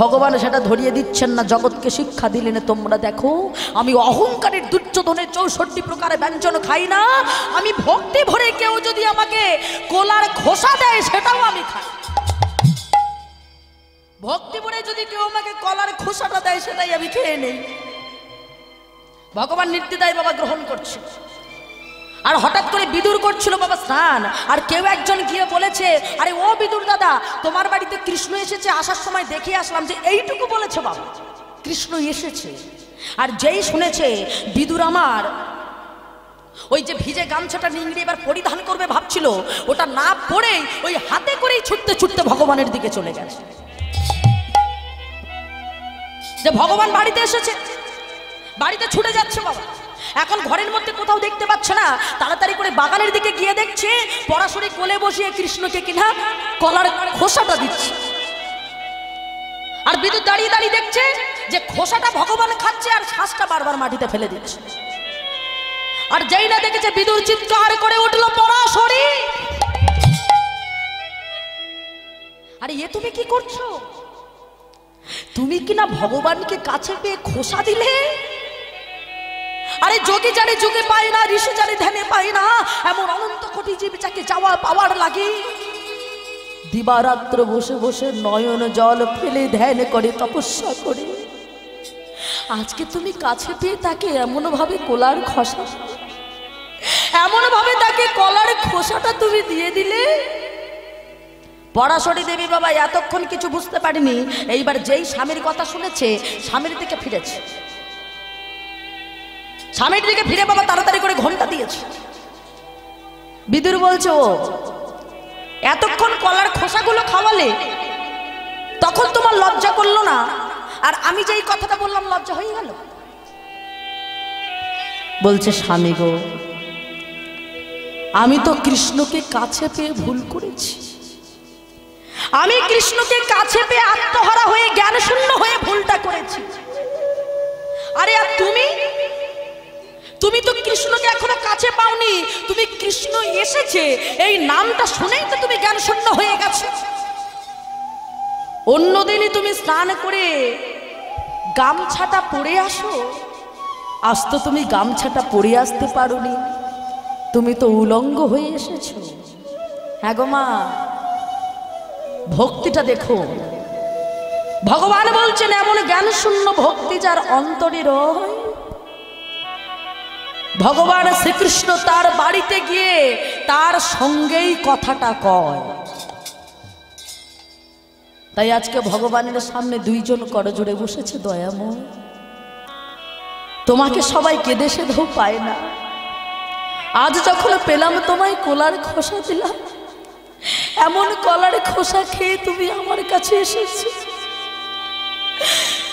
ভগবান সেটা ধরিয়ে দিচ্ছেন না, জগৎকে শিক্ষা দিলেন তোমরা দেখো আমি অহংকারের দুর্যোধনের 64 প্রকারের ব্যঞ্জন খাই না। আমি ভক্তি ভরে কেউ যদি আমাকে কোলার খোসা দেয় সেটাও আমি খাই। ভক্তি ভরে যদি কেউ আমাকে কলার খোসাটা দেয় সেটাই আমি খেয়ে নেই। ভগবান নির্দ্বিধায় বাবা গ্রহণ করছে। আর হঠাৎ করে বিদুর করছিল বাবা স্নান, আর কেউ একজন গিয়ে বলেছে, আরে ও বিদুর দাদা, তোমার বাড়িতে কৃষ্ণ এসেছে, আসার সময় দেখে আসলাম। যে এইটুকু বলেছে বাবা, কৃষ্ণ এসেছে। আর যেই শুনেছে বিদুর আমার ওই যে ভিজে গামছাটা নিংড়ে এবার পরিধান করবে ভাবছিল, ওটা না পরে ওই হাতে করেই ছুটতে ছুটতে ভগবানের দিকে চলে গেছে। যে ভগবান বাড়িতে এসেছে, বাড়িতে ছুটে যাচ্ছে বাবা। এখন ঘরের মধ্যে কোথাও দেখতে পাচ্ছে না, তাড়াতাড়ি করে বাগানের দিকে গিয়ে দেখছে পরাশরী কোলে বসিয়ে কৃষ্ণকে কিনা কলার খোসাটা দিচ্ছে। আর বিদুর দাঁড়িয়ে দাঁড়িয়ে দেখছে যে খোসাটা ভগবান খাচ্ছে আর শ্বাসটা বারবার মাটিতে ফেলে দিচ্ছে। আর যেই না দেখেছে বিদুর চিৎকার করে উঠলো, পরাশরী আরে এ তুমি কি করছো? তুমি কিনা ভগবানকে কাছে পেয়ে খোসা দিলে? আরে যোগী জানে যুগে পায় না, ঋষি জানে ধ্যানে পায় না, এমন অনন্ত কোটি জীব যাকে যাওয়া পাওয়ার লাগে দিবারাত্র বসে বসে নয়ন জল ফেলে ধ্যান করে তপস্যা করে, আজকে তুমি কাছে পেয়ে তাকে এমন ভাবে কোলার খোসা, এমন ভাবে তাকে কলার খোসাটা তুমি দিয়ে দিলে। পরাশরী দেবী বাবা এতক্ষণ কিছু বুঝতে পারিনি। এইবার যেই স্বামীর কথা শুনেছে স্বামীর দিকে ফিরেছে, স্বামীর দিকে ফিরে বাবা তাড়াতাড়ি করে ঘন্টা দিয়েছে। বিদুর বলছে, ও এতক্ষণ কলার খোসাগুলো খাওয়ালে, তখন তোমার লজ্জা করলো না? আর আমি যেই কথাটা বললাম লজ্জা হয়ে গেল? বলছে, স্বামী গো, আমি তো কৃষ্ণকে কাছে পেয়ে ভুল করেছি। আমি কৃষ্ণকে কাছে পেয়ে আত্মহারা হয়ে জ্ঞান শূন্য হয়ে ভুলটা করেছি। আরে আর তুমি তো কৃষ্ণকে এখনো কাছে পাওনি, তুমি কৃষ্ণ এসেছে এই নামটা শুনেই তো তুমি জ্ঞান শূন্য হয়ে গেছো। অন্যদিনই তুমি স্নান করে গামছাটা পরে আসো, আজ তো তুমি গামছাটা পরে আসতে পারোনি, তুমি তো উলঙ্গ হয়ে এসেছো। হ্যাঁ গো মা, ভক্তিটা দেখো। ভগবান বলছেন এমন জ্ঞান শূন্য ভক্তি যার অন্তরে রয়। ভগবান শ্রীকৃষ্ণ তার বাড়িতে গিয়ে তার সঙ্গেই কথাটা কয়। তাই আজকে ভগবানের সামনে দুইজন করজোড়ে বসেছে দয়াময়। তোমাকে সবাই কেঁদে সেধেও পায় না, আজ যখন পেলাম তোমায় কোলার খোসা দিলাম, এমন কলার খোসা খেয়ে তুমি আমার কাছে এসেছো।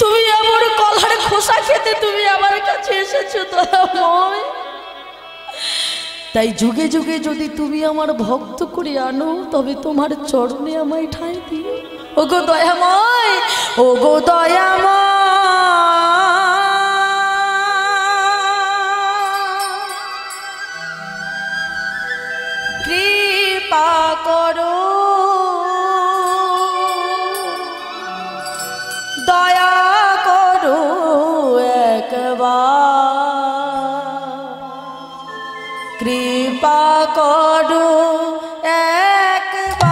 তুমি এমন কলার খোসা খেতে তুমি আমার কাছে এসেছো দয়াময়। তাই যুগে যুগে যদি তুমি আমার ভক্ত করে আনো তবে তোমার চরণে আমায় ঠাঁই দিও। ওগো দয়াময়, ওগো দয়াময়, কৃপা করো, দয়া করো একবার, কৃপা করো একবার।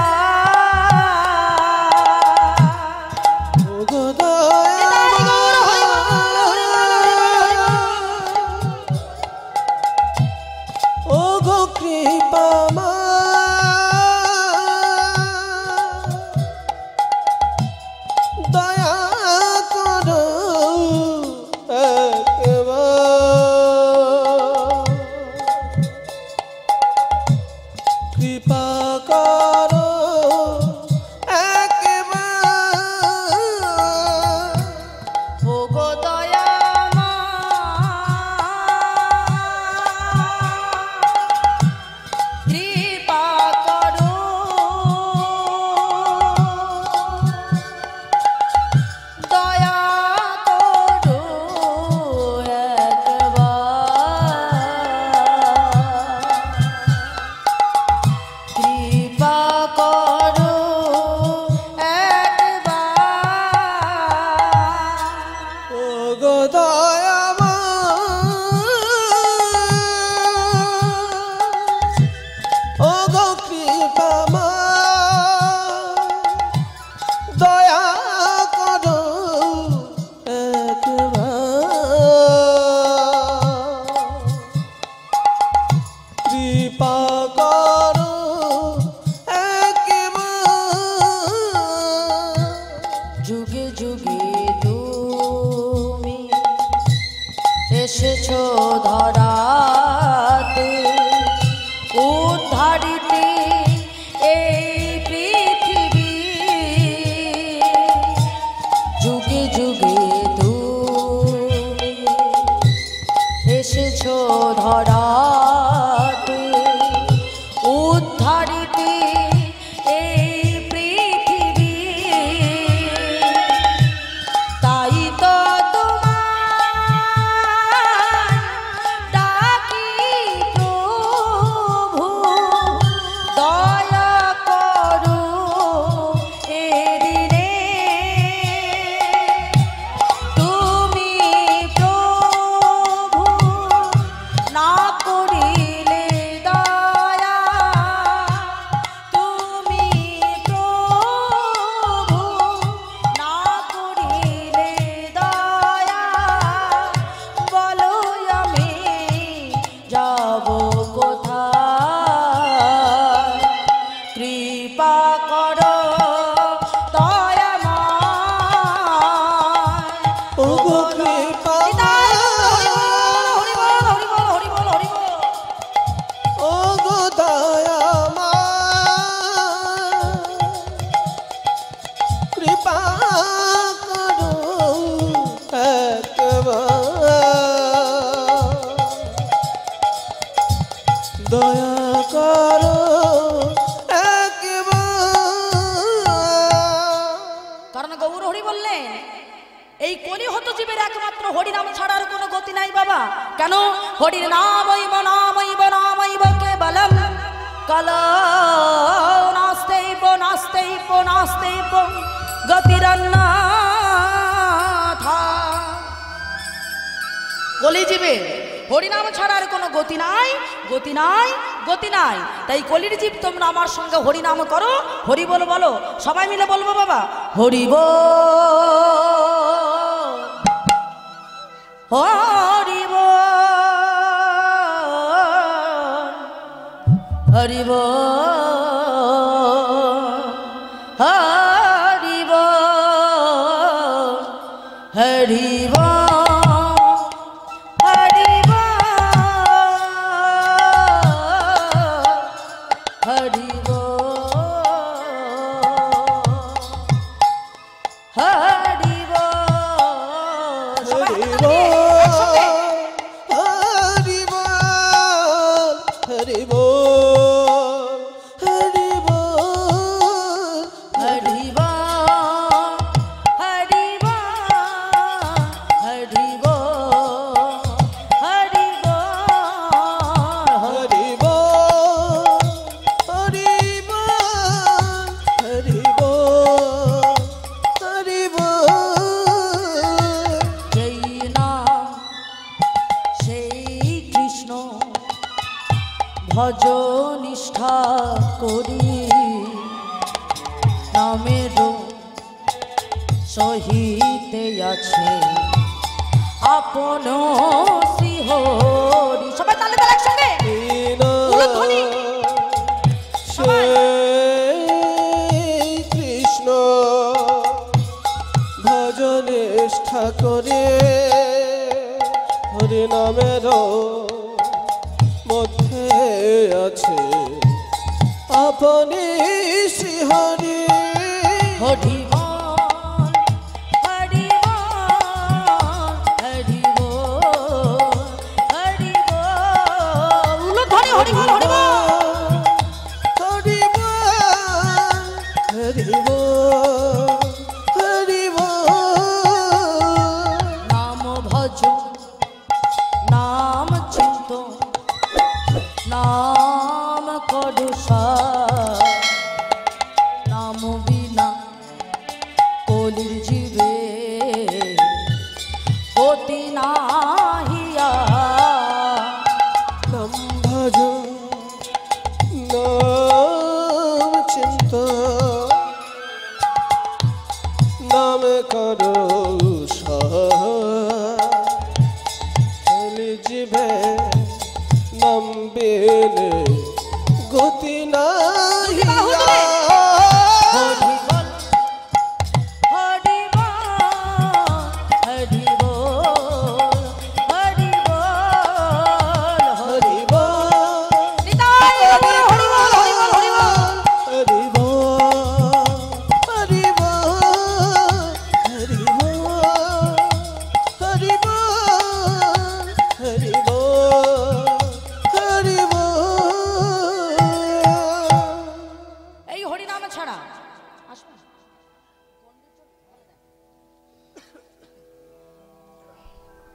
ওগো দয়াময়, ওগো কৃপাময়, দয়া করো একবার, কৃপা করো একবার। ওগো দয়াময়, কৃপা করো, দয়া করো একবার, কৃপা করো একবার। ওগো দয়াময়, ওগো কৃপাময়, দয়া করো একবার, কৃপা করো একবার। যুগে যুগে তুমি এসেছো ধরাতে, উদ্ধারিতে এই পৃথিবী। যুগে যুগে তুমি এসেছো ধরাতে, উদ্ধারিতে এই পৃথিবী। তাই তো তোমার ডাকি প্রভু, দয়া করো এ দিনে। তুমি প্রভু না করিলে দয়া, তুমি প্রভু না করিলে দয়া, বলো আমি যাব কোথায়। কৃপা করো দয়াময়, ওগো কৃপাময়, ওগো দয়াময়, কৃপা করো একবার, দয়া করো একবার। কারণ গৌর হরি বললেন এই কলিহত জীবের একমাত্র হরিনাম ছাড়ার কোনো গতি নাই বাবা। কেন? হরির নামৈব নামৈব নামৈব কেবলম, কলো নাস্তেইব নাস্তেইব নাস্তেইব গতিরন্যথা। কলিজীবে হরিনাম ছাড়ার কোনো গতি নাই, গতি নাই, গতি নাই। তাই কলির জীব তোমরা আমার সঙ্গে হরিনাম করো, হরি বল বলো। সবাই মিলে বলবো বাবা, হরি বল, হরি বল, হরি বল, হরি বল, হরি বল, হরি বল, হরি বল, হরি বল। সবাই হাততালি দিয়ে একসাথে। হরি বল, হরি ভজ নিষ্ঠা করি নামের সহিতে আছে আপন শ্রীহরি। সবাই তালে তালে একসঙ্গে উলুধ্বনি। কৃষ্ণ ভজ নিষ্ঠা করে হরি নামের মধ্যে আছে আপনি শ্রীহরি। হরি নাম ভজ নাম চিন্ত নাম করুষা নাম বিনা কলির জীবে গতি নাহিয়া। নাম ভজ নাম চিন্ত নাম করো জীবে নাম বেলে গতি নাহিয়া।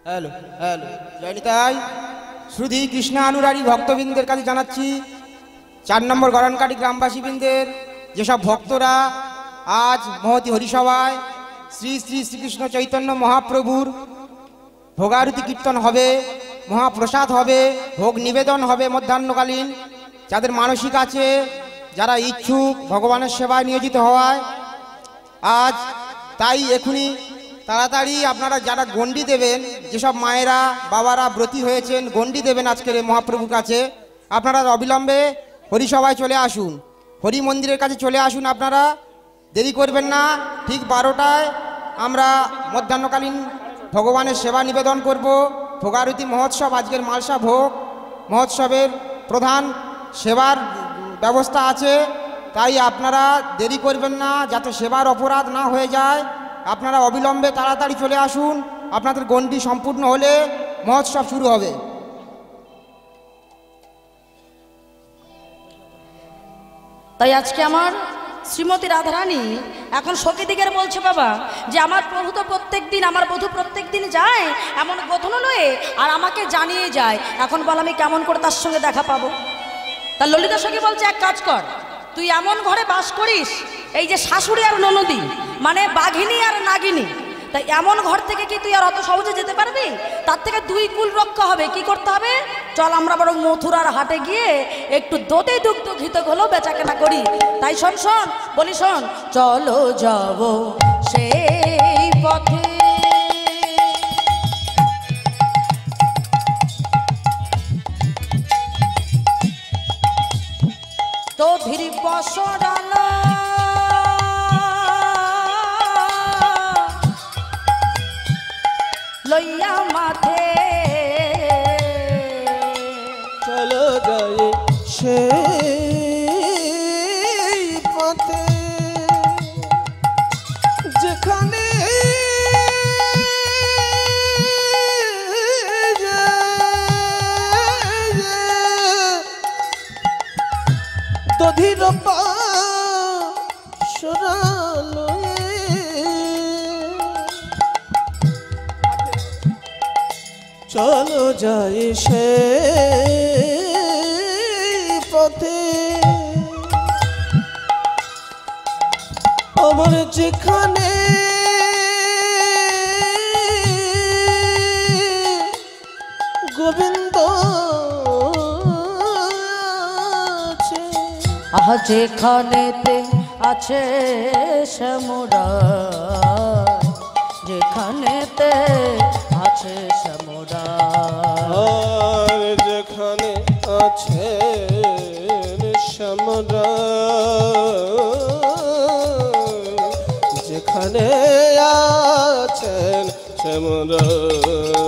হ্যালো হ্যালো জয়নিতাই শ্রুতি কৃষ্ণ অনুরাগী ভক্তবৃন্দের কাছে জানাচ্ছি 4 নম্বর গরণকাটি গ্রামবাসীবৃন্দের যেসব ভক্তরা আজ মহতি হরিসভায় শ্রী শ্রী শ্রীকৃষ্ণ চৈতন্য মহাপ্রভুর ভোগারতি কীর্তন হবে, মহাপ্রসাদ হবে, ভোগ নিবেদন হবে মধ্যাহ্নকালীন, যাদের মানসিক আছে, যারা ইচ্ছুক ভগবানের সেবায় নিয়োজিত হওয়ায় আজ তাই এখনই তাড়াতাড়ি আপনারা যারা গণ্ডি দেবেন, যেসব মায়েরা বাবারা ব্রতী হয়েছেন গণ্ডি দেবেন আজকের এই মহাপ্রভুর কাছে, আপনারা অবিলম্বে হরিসভায় চলে আসুন, হরি মন্দিরের কাছে চলে আসুন। আপনারা দেরি করবেন না। ঠিক 12টায় আমরা মধ্যাহ্নকালীন ভগবানের সেবা নিবেদন করব। ভোগারতি মহোৎসব, আজকের মালসা ভোগ মহোৎসবের প্রধান সেবার ব্যবস্থা আছে, তাই আপনারা দেরি করবেন না, যাতে সেবার অপরাধ না হয়ে যায়। আপনারা অবিলম্বে তাড়াতাড়ি চলে আসুন, আপনাদের গণ্ডি সম্পূর্ণ হলে মহোৎসব শুরু হবে। তাই আজকে আমার শ্রীমতী রাধারানী এখন সখী দিকের বলছে, বাবা যে আমার প্রভু তো প্রত্যেক দিন, আমার বধূ প্রত্যেক দিন যায় এমন গোধন নয়, আর আমাকে জানিয়ে যায়, এখন বল আমি কেমন করে তার সঙ্গে দেখা পাবো। তা ললিতা সখী বলছে, এক কাজ কর, তুই এমন ঘরে বাস করিস, এই যে শাশুড়ি আর ননদী মানে বাঘিনী আর নাগিনী, তাই এমন ঘর থেকে কি তুই আর অত সহজে যেতে পারবি? তার থেকে 2 কুল রক্ষা হবে। কি করতে হবে? চল আমরা বরং মথুরার হাটে গিয়ে একটু দধি দুগ্ধ ঘিত হলো বেচা কেনা করি। তাই শোন শোন বলি, শোন, চলো যাব সেই পথে তো ধীর বসরানা লইয়া মাথে চলো যাই সেই পথে যেখানে দধির সরালয়ে চলো যাই সে পথে আমার যেখানে গোবিন্দ আহ যেখানেতে আছে শ্যামরায়, যেখানেতে আছে শ্যামরায়, আর যেখানে আছে শ্যামরায়, যেখানে আছেন শ্যামরায়।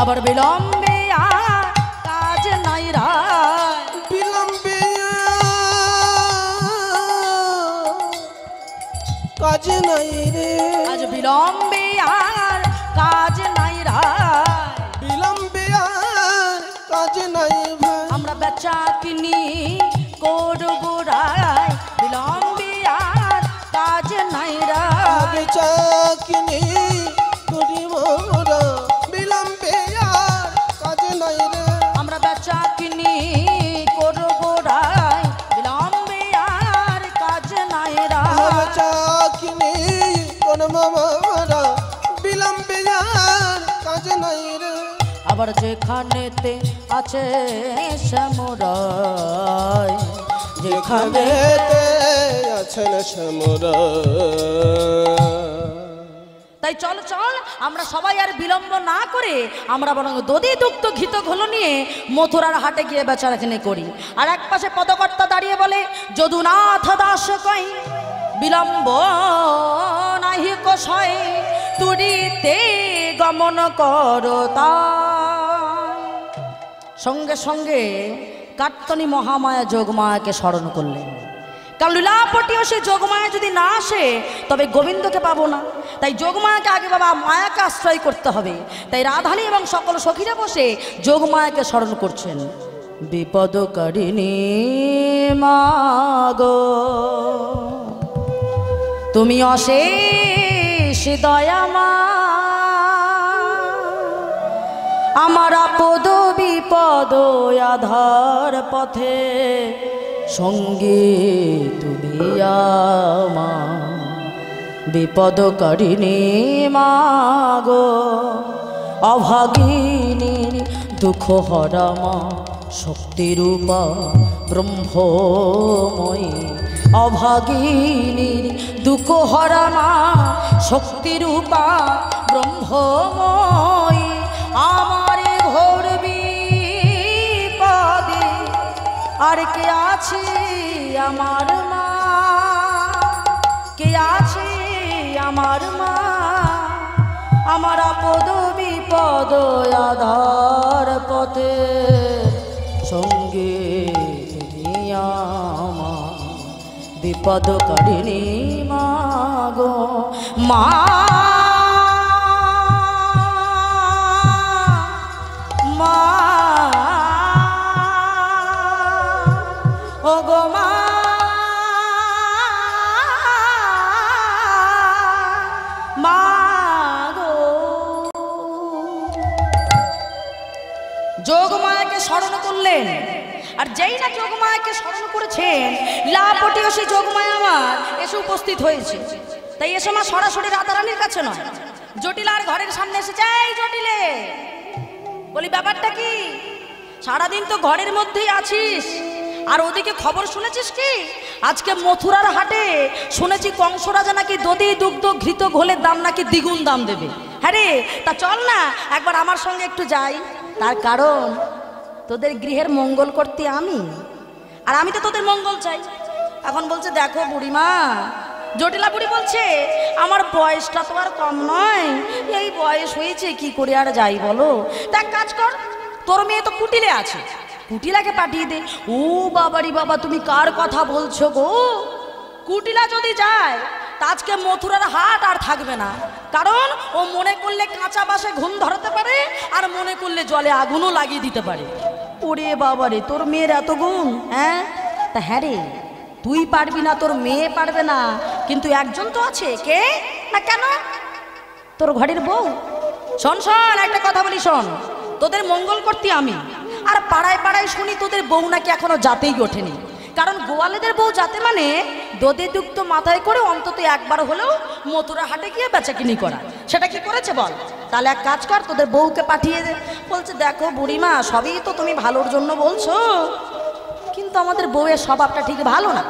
আবার বিলম্বে আর কাজ নাই রায়, বিলম্বে কাজ নাই রে, আজ বিলম্বে আর কাজ নাই রায়, বিলম্বে আর কাজ নাই ভাই। আমরা বেচা কিনি করব রায়, বিলম্বে আর কাজ নাই রায়, বেচা কিনি করিব মোরা, বিলম্বে আর কাজ নাই রে। আমরা বেচা কিনি করব রায়, বিলম্বে আর কাজ নাই রায়, বেচা কিনি করব মোরা, বিলম্বে আর কাজ নাই রে। আবার যেখানেতে আছে শ্যামরায়, যেখানে যেখানেতে আছেন শ্যামরায়। তাই চল চল আমরা সবাই আর বিলম্ব না করে আমরা বরং দধি দুগ্ধ ঘিত ঘোল নিয়ে মথুরার হাটে গিয়ে বেচারাখানি করি। আর এক পাশে পদকর্তা দাঁড়িয়ে বলে, যদুনাথ দাস কই বিলম্ব নাহি কষয়, তুরিতে গমন করো তাই। সঙ্গে সঙ্গে কাত্তনি মহামায়া যোগমায়াকে স্মরণ করলেন, কারণ লীলাপটিও সে যোগমায়া যদি না আসে তবে গোবিন্দকে পাবো না। তাই যোগমায়াকে আগে বাবা মায়াকে আশ্রয় করতে হবে। তাই রাধানী এবং সকল সখীরা বসে যোগমায়াকে স্মরণ করছেন। বিপদকারিণী মাগো তুমি অশেষ দয়ামা, আমার আপদ বিপদ আধার পথে সঙ্গে তুমি আমার। বিপদকারিণী মাগো অভাগিনী দুঃখ হরামা, শক্তিরূপা ব্রহ্মময়ী, অভাগিনী দুঃখ হরামা শক্তিরূপা ব্রহ্মময়ী। আমার ঘোর বিপদে আর কে আছে আমার মা, কে আছে আমার মা, আমার আপদ বিপদ আধার পথে সঙ্গে তুমি আমার। বিপদকারিণী মাগো মা, মা ও গো মা, মা গো। যোগমায়াকে স্মরণ করলেন, আর যেই না যোগমায়াকে স্মরণ করেছেন লাপটিও সেই যোগমায়া আমার এসে উপস্থিত হয়েছে। তাই এসে মা সরাসরি রাধারানীর কাছে নয়, জটিলার ঘরের সামনে এসেছে। এই জটিলে, বলি ব্যাপারটা কি? সারাদিন তো ঘরের মধ্যেই আছিস, আর ওদিকে খবর শুনেছিস কি আজকে মথুরার হাটে শুনেছি কংস রাজা নাকি দধি দুগ্ধ ঘৃত ঘোলের দাম নাকি দ্বিগুণ দাম দেবে। হ্যাঁ রে, তা চল না একবার আমার সঙ্গে একটু যাই। তার কারণ তোদের গৃহের মঙ্গল করতে আমি, আর আমি তো তোদের মঙ্গল চাই। এখন বলছে দেখো বুড়িমা, জটিলা বুড়ি বলছে আমার বয়সটা তো আর কম নয়, এই বয়স হয়েছে কি করে আর যাই বলো। তা এক কাজ কর, তোর মেয়ে তো কুটিলে আছে, কুটিলাকে পাঠিয়ে দে। ও বাবারি বাবা, তুমি কার কথা বলছো গো? কুটিলা যদি যায় তা আজকে মথুরার হাট আর থাকবে না, কারণ ও মনে করলে কাঁচা বাসে ঘুম ধরাতে পারে, আর মনে করলে জলে আগুনও লাগিয়ে দিতে পারে। ওরে বাবারে, তোর মেয়ের এত গুণ? হ্যাঁ, তা হ্যাঁ রে, তুই পারবি না, তোর মেয়ে পারবে না, কিন্তু একজন তো আছে। কে না কেন? তোর ঘরের বউ। শোন শোন, একটা কথা বলি শোন, তোদের মঙ্গল করতে আমি, আর পাড়ায় পাড়ায় শুনি তোদের বউ নাকি এখনো জাতেই ওঠেনি। কারণ গোয়ালেদের বউ জাতে মানে দধি দুগ্ধ মাথায় করে অন্তত একবার হলেও মথুরা হাটে গিয়ে বেচাকিনি করা। সেটা কি করেছে বল? তাহলে এক কাজ কর, তোদের বউকে পাঠিয়ে দে। বলছে দেখো বুড়িমা, সবই তো তুমি ভালোর জন্য বলছো, কিন্তু কিন্তু আমাদের বউয়ের স্বভাবটা ঠিক ভালো না।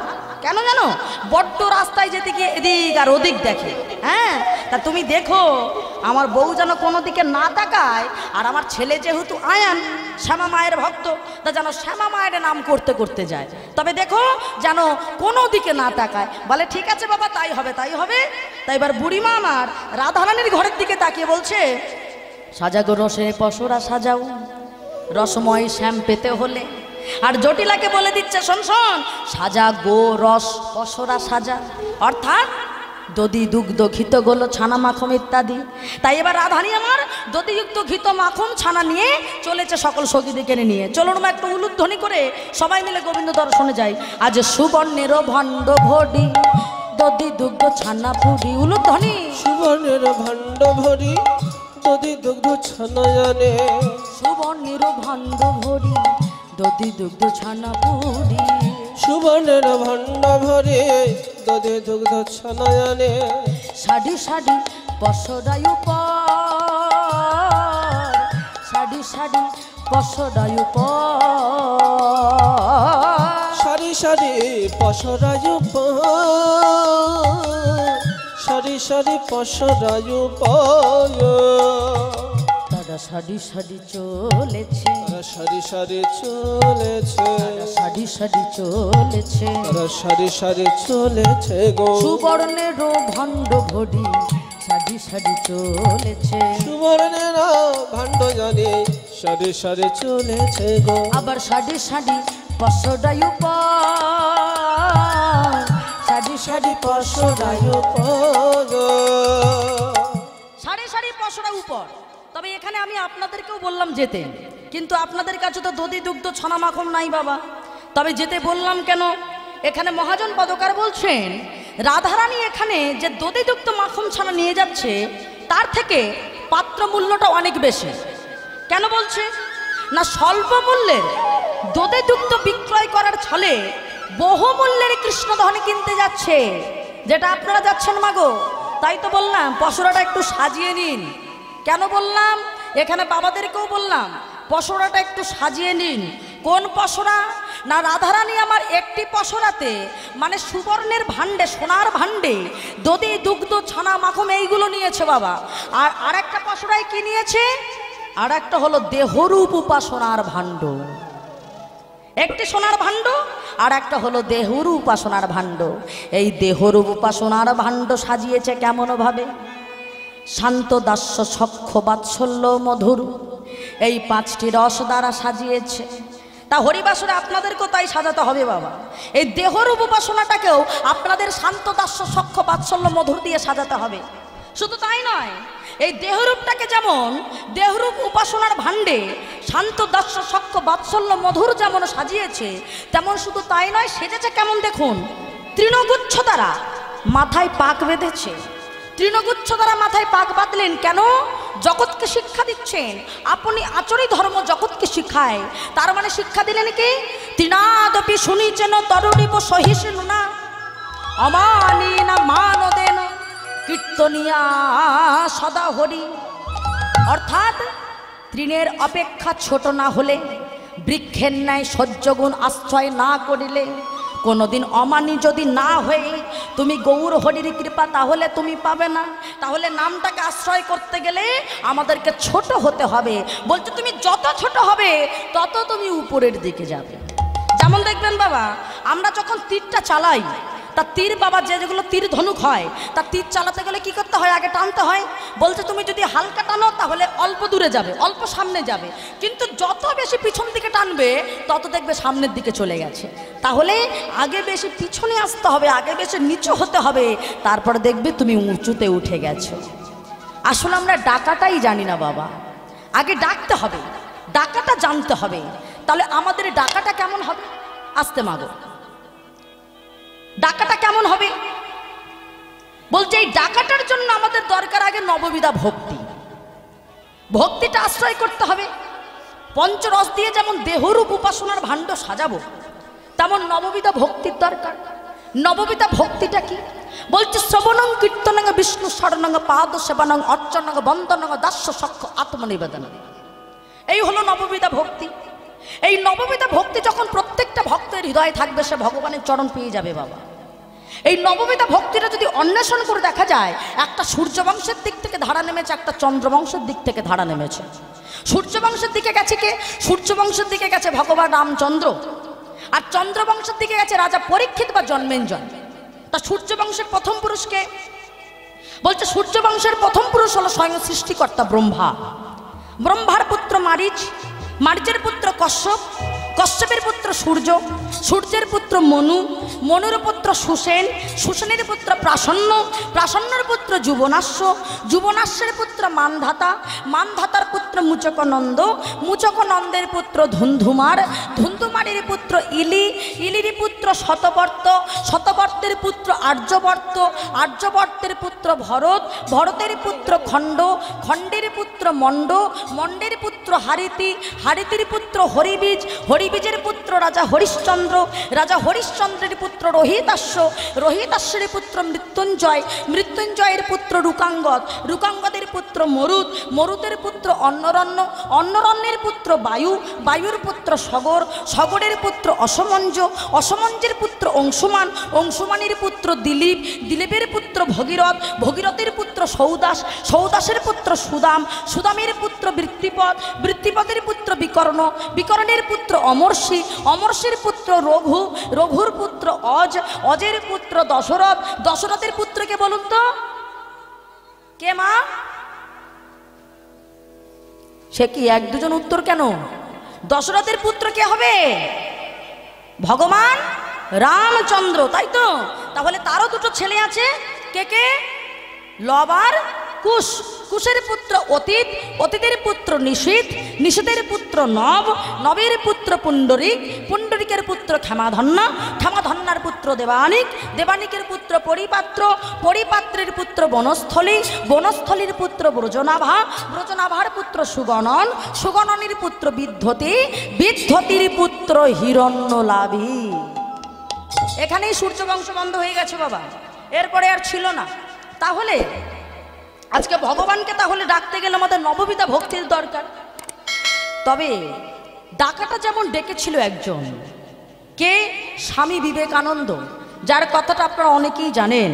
কেন জানো? বড্ড রাস্তায় যেতে গিয়ে এদিক আর ওদিক দেখে। হ্যাঁ, তা তুমি দেখো আমার বউ যেন কোনো দিকে না তাকায়। আর আমার ছেলে যেহেতু আয়ান শ্যামা মায়ের ভক্ত, তা যেন শ্যামা মায়ের নাম করতে করতে যায়। তবে দেখো যেন কোনো দিকে না তাকায়। বলে ঠিক আছে বাবা, তাই হবে তাই হবে। তাই এবার বুড়িমা আমার রাধারানীর ঘরের দিকে তাকিয়ে বলছে, সাজাগো রসে পশরা সাজাও, রসময় শ্যাম পেতে হলে। আর জটিলাকে বলে দিচ্ছে, শোন শোন, সাজা গো রস পশরা সাজা, অর্থাৎ দধি দুগ্ধ ঘিত গোল ছানা মাখন ইত্যাদি। তাই এবার রাধানী আমার দধিযুক্ত ঘিত মাখন ছানা নিয়ে চলেছে সকল সখীদিকে নিয়ে। চলুন মা একটু উলুধ্বনি করে সবাই মিলে গোবিন্দ দর্শনে যাই। আজ সুবর্ণের ভণ্ড ভরি, দধি দুগ্ধ ছানা পুরি। উলুধ্বনি। সুবর্ণের ভাণ্ড ভরি, দধি দুগ্ধ ছানা জানে। সুবর্ণের ভণ্ড ভরি, দধি দুগ্ধ ছানা পুরি। সুবর্ণের ভাণ্ড ভরি, দধি দুগ্ধ ছানা জানে। সাডি সাডি পশরায়ু পর, সাডি সাডি পশরায়ু পর। সারি সারি পশরায়ু পর, সারি সারি পশরায়ু পর। তারা সাডি সাডি চলেছে, তারা সারি সারি চলেছে, তারা সাডি সাডি চলেছে। তারা সারি সারি চলেছে গো। সুবর্ণের ভণ্ড ভরি, সাডি সাডি চলেছে। সুবর্ণের ভাণ্ড জানে, সারি সারি চলেছে গো। আবার সাডি সাডি পশরায়ু পর, সাডি সাডি পশরায়ু পর। সাড়ে সাড়ে পশরা উপর। তবে এখানে আমি আপনাদেরকেও বললাম যেতে, কিন্তু আপনাদের কাছে তো দধি দুগ্ধ ছানা মাখন নাই বাবা। তবে যেতে বললাম কেন? এখানে মহাজন পদকার বলছেন রাধারানী এখানে যে দধি দুগ্ধ মাখন ছানা নিয়ে যাচ্ছে তার থেকে পাত্র মূল্যটা অনেক বেশি। কেন বলছে না? স্বল্প মূল্যের দধি দুগ্ধ বিক্রয় করার ছলে বহু মূল্যের কৃষ্ণধন কিনতে যাচ্ছে, যেটা আপনারা যাচ্ছেন মাগো। তাই তো বললাম পশরাটা একটু সাজিয়ে নিন। কেন বললাম? এখানে বাবাদেরকেও বললাম পশরাটা একটু সাজিয়ে নিন। কোন পশরা? না রাধারানী আমার একটি পশরাতে মানে সুবর্ণের ভাণ্ডে, সোনার ভাণ্ডে দধি দুগ্ধ ছানা মাখন এইগুলো নিয়েছে বাবা। আর আরেকটা পশরায় কি নিয়েছে? আর একটা হলো দেহরূপ উপাসনার ভাণ্ড। একটি সোনার ভাণ্ড আর একটা হলো দেহরূপ উপাসনার ভাণ্ড। এই দেহরূপ উপাসনার ভাণ্ড সাজিয়েছে কেমন ভাবে? শান্ত দাস্য সখ্য বাৎসল্য মধুর, এই 5টি রস দ্বারা সাজিয়েছে। তা হরিবাসরে আপনাদেরকেও তাই সাজাতে হবে বাবা। এই দেহরূপ উপাসনাটাকেও আপনাদের শান্ত দাস্য সখ্য বাৎসল্য মধুর দিয়ে সাজাতে হবে। শুধু তাই নয়, এই দেহরূপটাকে যেমন দেহরূপ উপাসনার ভাণ্ডে শান্ত দাস্য সখ্য বাৎসল্য মধুর যেমন সাজিয়েছে, তেমন শুধু তাই নয়, সেজেছে কেমন দেখুন। তৃণগুচ্ছ দ্বারা মাথায় পাক বেঁধেছে। তৃণগুচ্ছ দ্বারা মাথায় পাক বাঁধলেন কেন? জগৎকে শিক্ষা দিচ্ছেন, আপনি আচরি ধর্ম জগৎকে শিখায়। তার মানে শিক্ষা দিলেন কি? তৃণাদপি শুনিছেন তরুণীব সহিষ্ণু না, অমানি না মান দেন কীর্তনিয়া সদা হরি। অর্থাৎ তৃণের অপেক্ষা ছোট না হলে, বৃক্ষের ন্যায় সহ্যগুণ আশ্রয় না করিলে, কোনোদিন অমানি যদি না হয়ে তুমি গৌর হরির কৃপা তাহলে তুমি পাবে না। তাহলে নামটাকে আশ্রয় করতে গেলে আমাদেরকে ছোট হতে হবে। বলছে তুমি যত ছোট হবে তত তুমি উপরের দিকে যাবে। যেমন দেখবেন বাবা, আমরা যখন তীরটা চালাই, তা তীর বাবা যেগুলো তীর ধনুক হয়, তা তীর চালাতে গেলে কি করতে হয়? আগে টানতে হয়। বলছে তুমি যদি হালকা টানো তাহলে অল্প দূরে যাবে, অল্প সামনে যাবে, কিন্তু যত বেশি পিছন দিকে টানবে তত দেখবে সামনের দিকে চলে গেছে। তাহলে আগে বেশি পিছনে আসতে হবে, আগে বেশি নিচু হতে হবে, তারপরে দেখবে তুমি উঁচুতে উঠে গেছো। আসলে আমরা ডাকাটাই জানি না বাবা, আগে ডাকতে হবে, ডাকাটা জানতে হবে। তাহলে আমাদের ডাকাটা কেমন হবে? আসতে মাগো, ডাকাটা কেমন হবে? বলছে এই ডাকাটার জন্য আমাদের দরকার আগে নববিধা ভক্তি। ভক্তিটা আশ্রয় করতে হবে। পঞ্চরস দিয়ে যেমন দেহরূপ উপাসনার ভাণ্ড সাজাবো, তেমন নববিধা ভক্তির দরকার। নববিধা ভক্তিটা কি? বলছে শ্রবণং কীর্তনং বিষ্ণু শরণং পাদ সেবনং অর্চনং বন্দনং দাস্য সখ্য আত্মনিবেদন। এই হলো নববিধা ভক্তি। এই নববিধা ভক্তি যখন প্রত্যেকটা ভক্তের হৃদয়ে থাকবে, সে ভগবানের চরণ পেয়ে যাবে বাবা। এই নববিধা ভক্তিটা যদি অন্বেষণ করে দেখা যায়, একটা সূর্যবংশের দিক থেকে ধারা নেমেছে, একটা চন্দ্রবংশের দিক থেকে ধারা নেমেছে। সূর্যবংশের দিকে গেছে কে? সূর্যবংশের দিকে গেছে ভগবান রামচন্দ্র, আর চন্দ্রবংশের দিকে গেছে রাজা পরীক্ষিত বা জন্মেঞ্জন। তা সূর্যবংশের প্রথম পুরুষকে বলছে, সূর্যবংশের প্রথম পুরুষ হলো স্বয়ং সৃষ্টিকর্তা ব্রহ্মা। ব্রহ্মার পুত্র মারিচ, মারিচের পুত্র কশ্যপ, কশ্যপের পুত্র সূর্য, সূর্যের পুত্র মনু, মনুর পুত্র সুসেন, সুসেনের পুত্র প্রাসন্ন, প্রাসন্নর পুত্র যুবনাশ্য, যুবনাশ্যের পুত্র মানধাতা, মানধাতার পুত্র মুচকনন্দ, মুচকনন্দের পুত্র ধুন্ধুমার, ধুন্ধুমারের পুত্র ইলি, ইলির পুত্র শতবর্ত, শতবর্তের পুত্র আর্যবর্ত, আর্যবর্তের পুত্র ভরত, ভরতের পুত্র খণ্ড, খণ্ডের পুত্র মণ্ড, মণ্ডের পুত্র হারিতি, হারিতির পুত্র হরিবীজ, হরিবীজের পুত্র রাজা হরিশ্চন্দ্র, রাজা হরিশ্চন্দ্রের পুত্র রোহিতাশ্ব, রোহিতাশ্বের পুত্র মৃত্যুঞ্জয়, মৃত্যুঞ্জয়ের পুত্র রুকাঙ্গদ, রুকাঙ্গদের পুত্র মরুদ, মরুদের পুত্র অন্নরণ্য, অন্নরণ্যের পুত্র বায়ু, বায়ুর পুত্র সগর, সগরের পুত্র অসমঞ্জ, অসমঞ্জের পুত্র অংশুমান, অংশুমানের পুত্র দিলীপ, দিলীপের পুত্র ভগীরথ, ভগীরথের পুত্র সৌদাস, সৌদাসের পুত্র সুদাম, সুদামের পুত্র বৃত্তিপদ, বৃত্তিপদের পুত্র বিকর্ণ, বিকর্ণের পুত্র অমর্ষি, অমর্ষির পুত্র রঘু, রঘুর পুত্র অজ, অজের পুত্র দশরথ, দশরথের পুত্রকে বলুন তো কে মা? সে কি এক দুজন উত্তর কেন? দশরথের পুত্র কে হবে? ভগবান রামচন্দ্র, তাই তো? তাহলে তারও দুটো ছেলে আছে, কে কে? লব আর কুশ। কুশের পুত্র অতীত, অতীতের পুত্র নিশীথ, নিশীথের পুত্র নব, নবের পুত্র পুণ্ডরিক, পুণ্ডরিকের পুত্র ক্ষমাধন্না, ক্ষমাধন্নার পুত্র দেবানিক, দেবানিকের পুত্র পরিপাত্র, পরিপাত্রের পুত্র বনস্থলী, বনস্থলীর পুত্র ব্রজনাভা, ব্রজনাভার পুত্র সুগণন, সুগণনের পুত্র বিদ্ধতি, বিদ্ধতির পুত্র হিরণ্যলাভী। এখানেই সূর্যবংশ বন্ধ হয়ে গেছে বাবা, এরপরে আর ছিল না। তাহলে আজকে ভগবানকে তাহলে ডাকতে গেলে আমাদের নববিধা ভক্তির দরকার। তবে ডাকাটা যেমন ডেকেছিল একজন, কে? স্বামী বিবেকানন্দ, যার কথাটা আপনারা অনেকেই জানেন।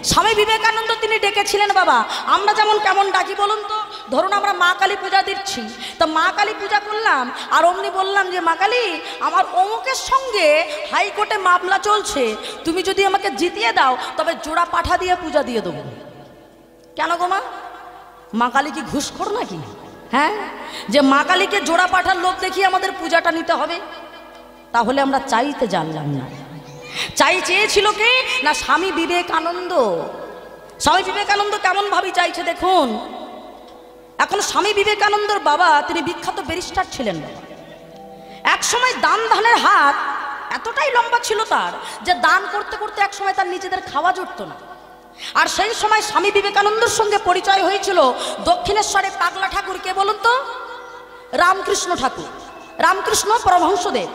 স্বামী বিবেকানন্দ তিনি ডেকেছিলেন বাবা। আমরা যেমন কেমন ডাকি বলুন তো? ধরুন আমরা মা কালী পূজা দিচ্ছি, তা মা কালী পূজা করলাম, আর অমনি বললাম যে মা কালী, আমার অমুকের সঙ্গে হাইকোর্টে মামলা চলছে, তুমি যদি আমাকে জিতিয়ে দাও তবে জোড়া পাঠা দিয়ে পূজা দিয়ে দেবো। কেন গো মা? মা কালী কি ঘুষখোর নাকি? হ্যাঁ, যে মা কালীকে জোড়া পাঠার লোক দেখিয়ে আমাদের পূজাটা নিতে হবে? তাহলে আমরা চাইতে জানলাম না। চেয়েছিল কে? না স্বামী বিবেকানন্দ। স্বামী বিবেকানন্দ কেমন ভাবে চাইছে দেখুন। এখন স্বামী বিবেকানন্দর বাবা তিনি বিখ্যাত ব্যারিস্টার ছিলেন। এক সময় দান ধানের হাত এতটাই লম্বা ছিল তার, যে দান করতে করতে এক সময় তার নিজেদের খাওয়া জুটত না। আর সেই সময় স্বামী বিবেকানন্দের সঙ্গে পরিচয় হয়েছিল দক্ষিণেশ্বরে পাগলা ঠাকুর, কে বলুন তো? রামকৃষ্ণ ঠাকুর, রামকৃষ্ণ পরমহংসদেব।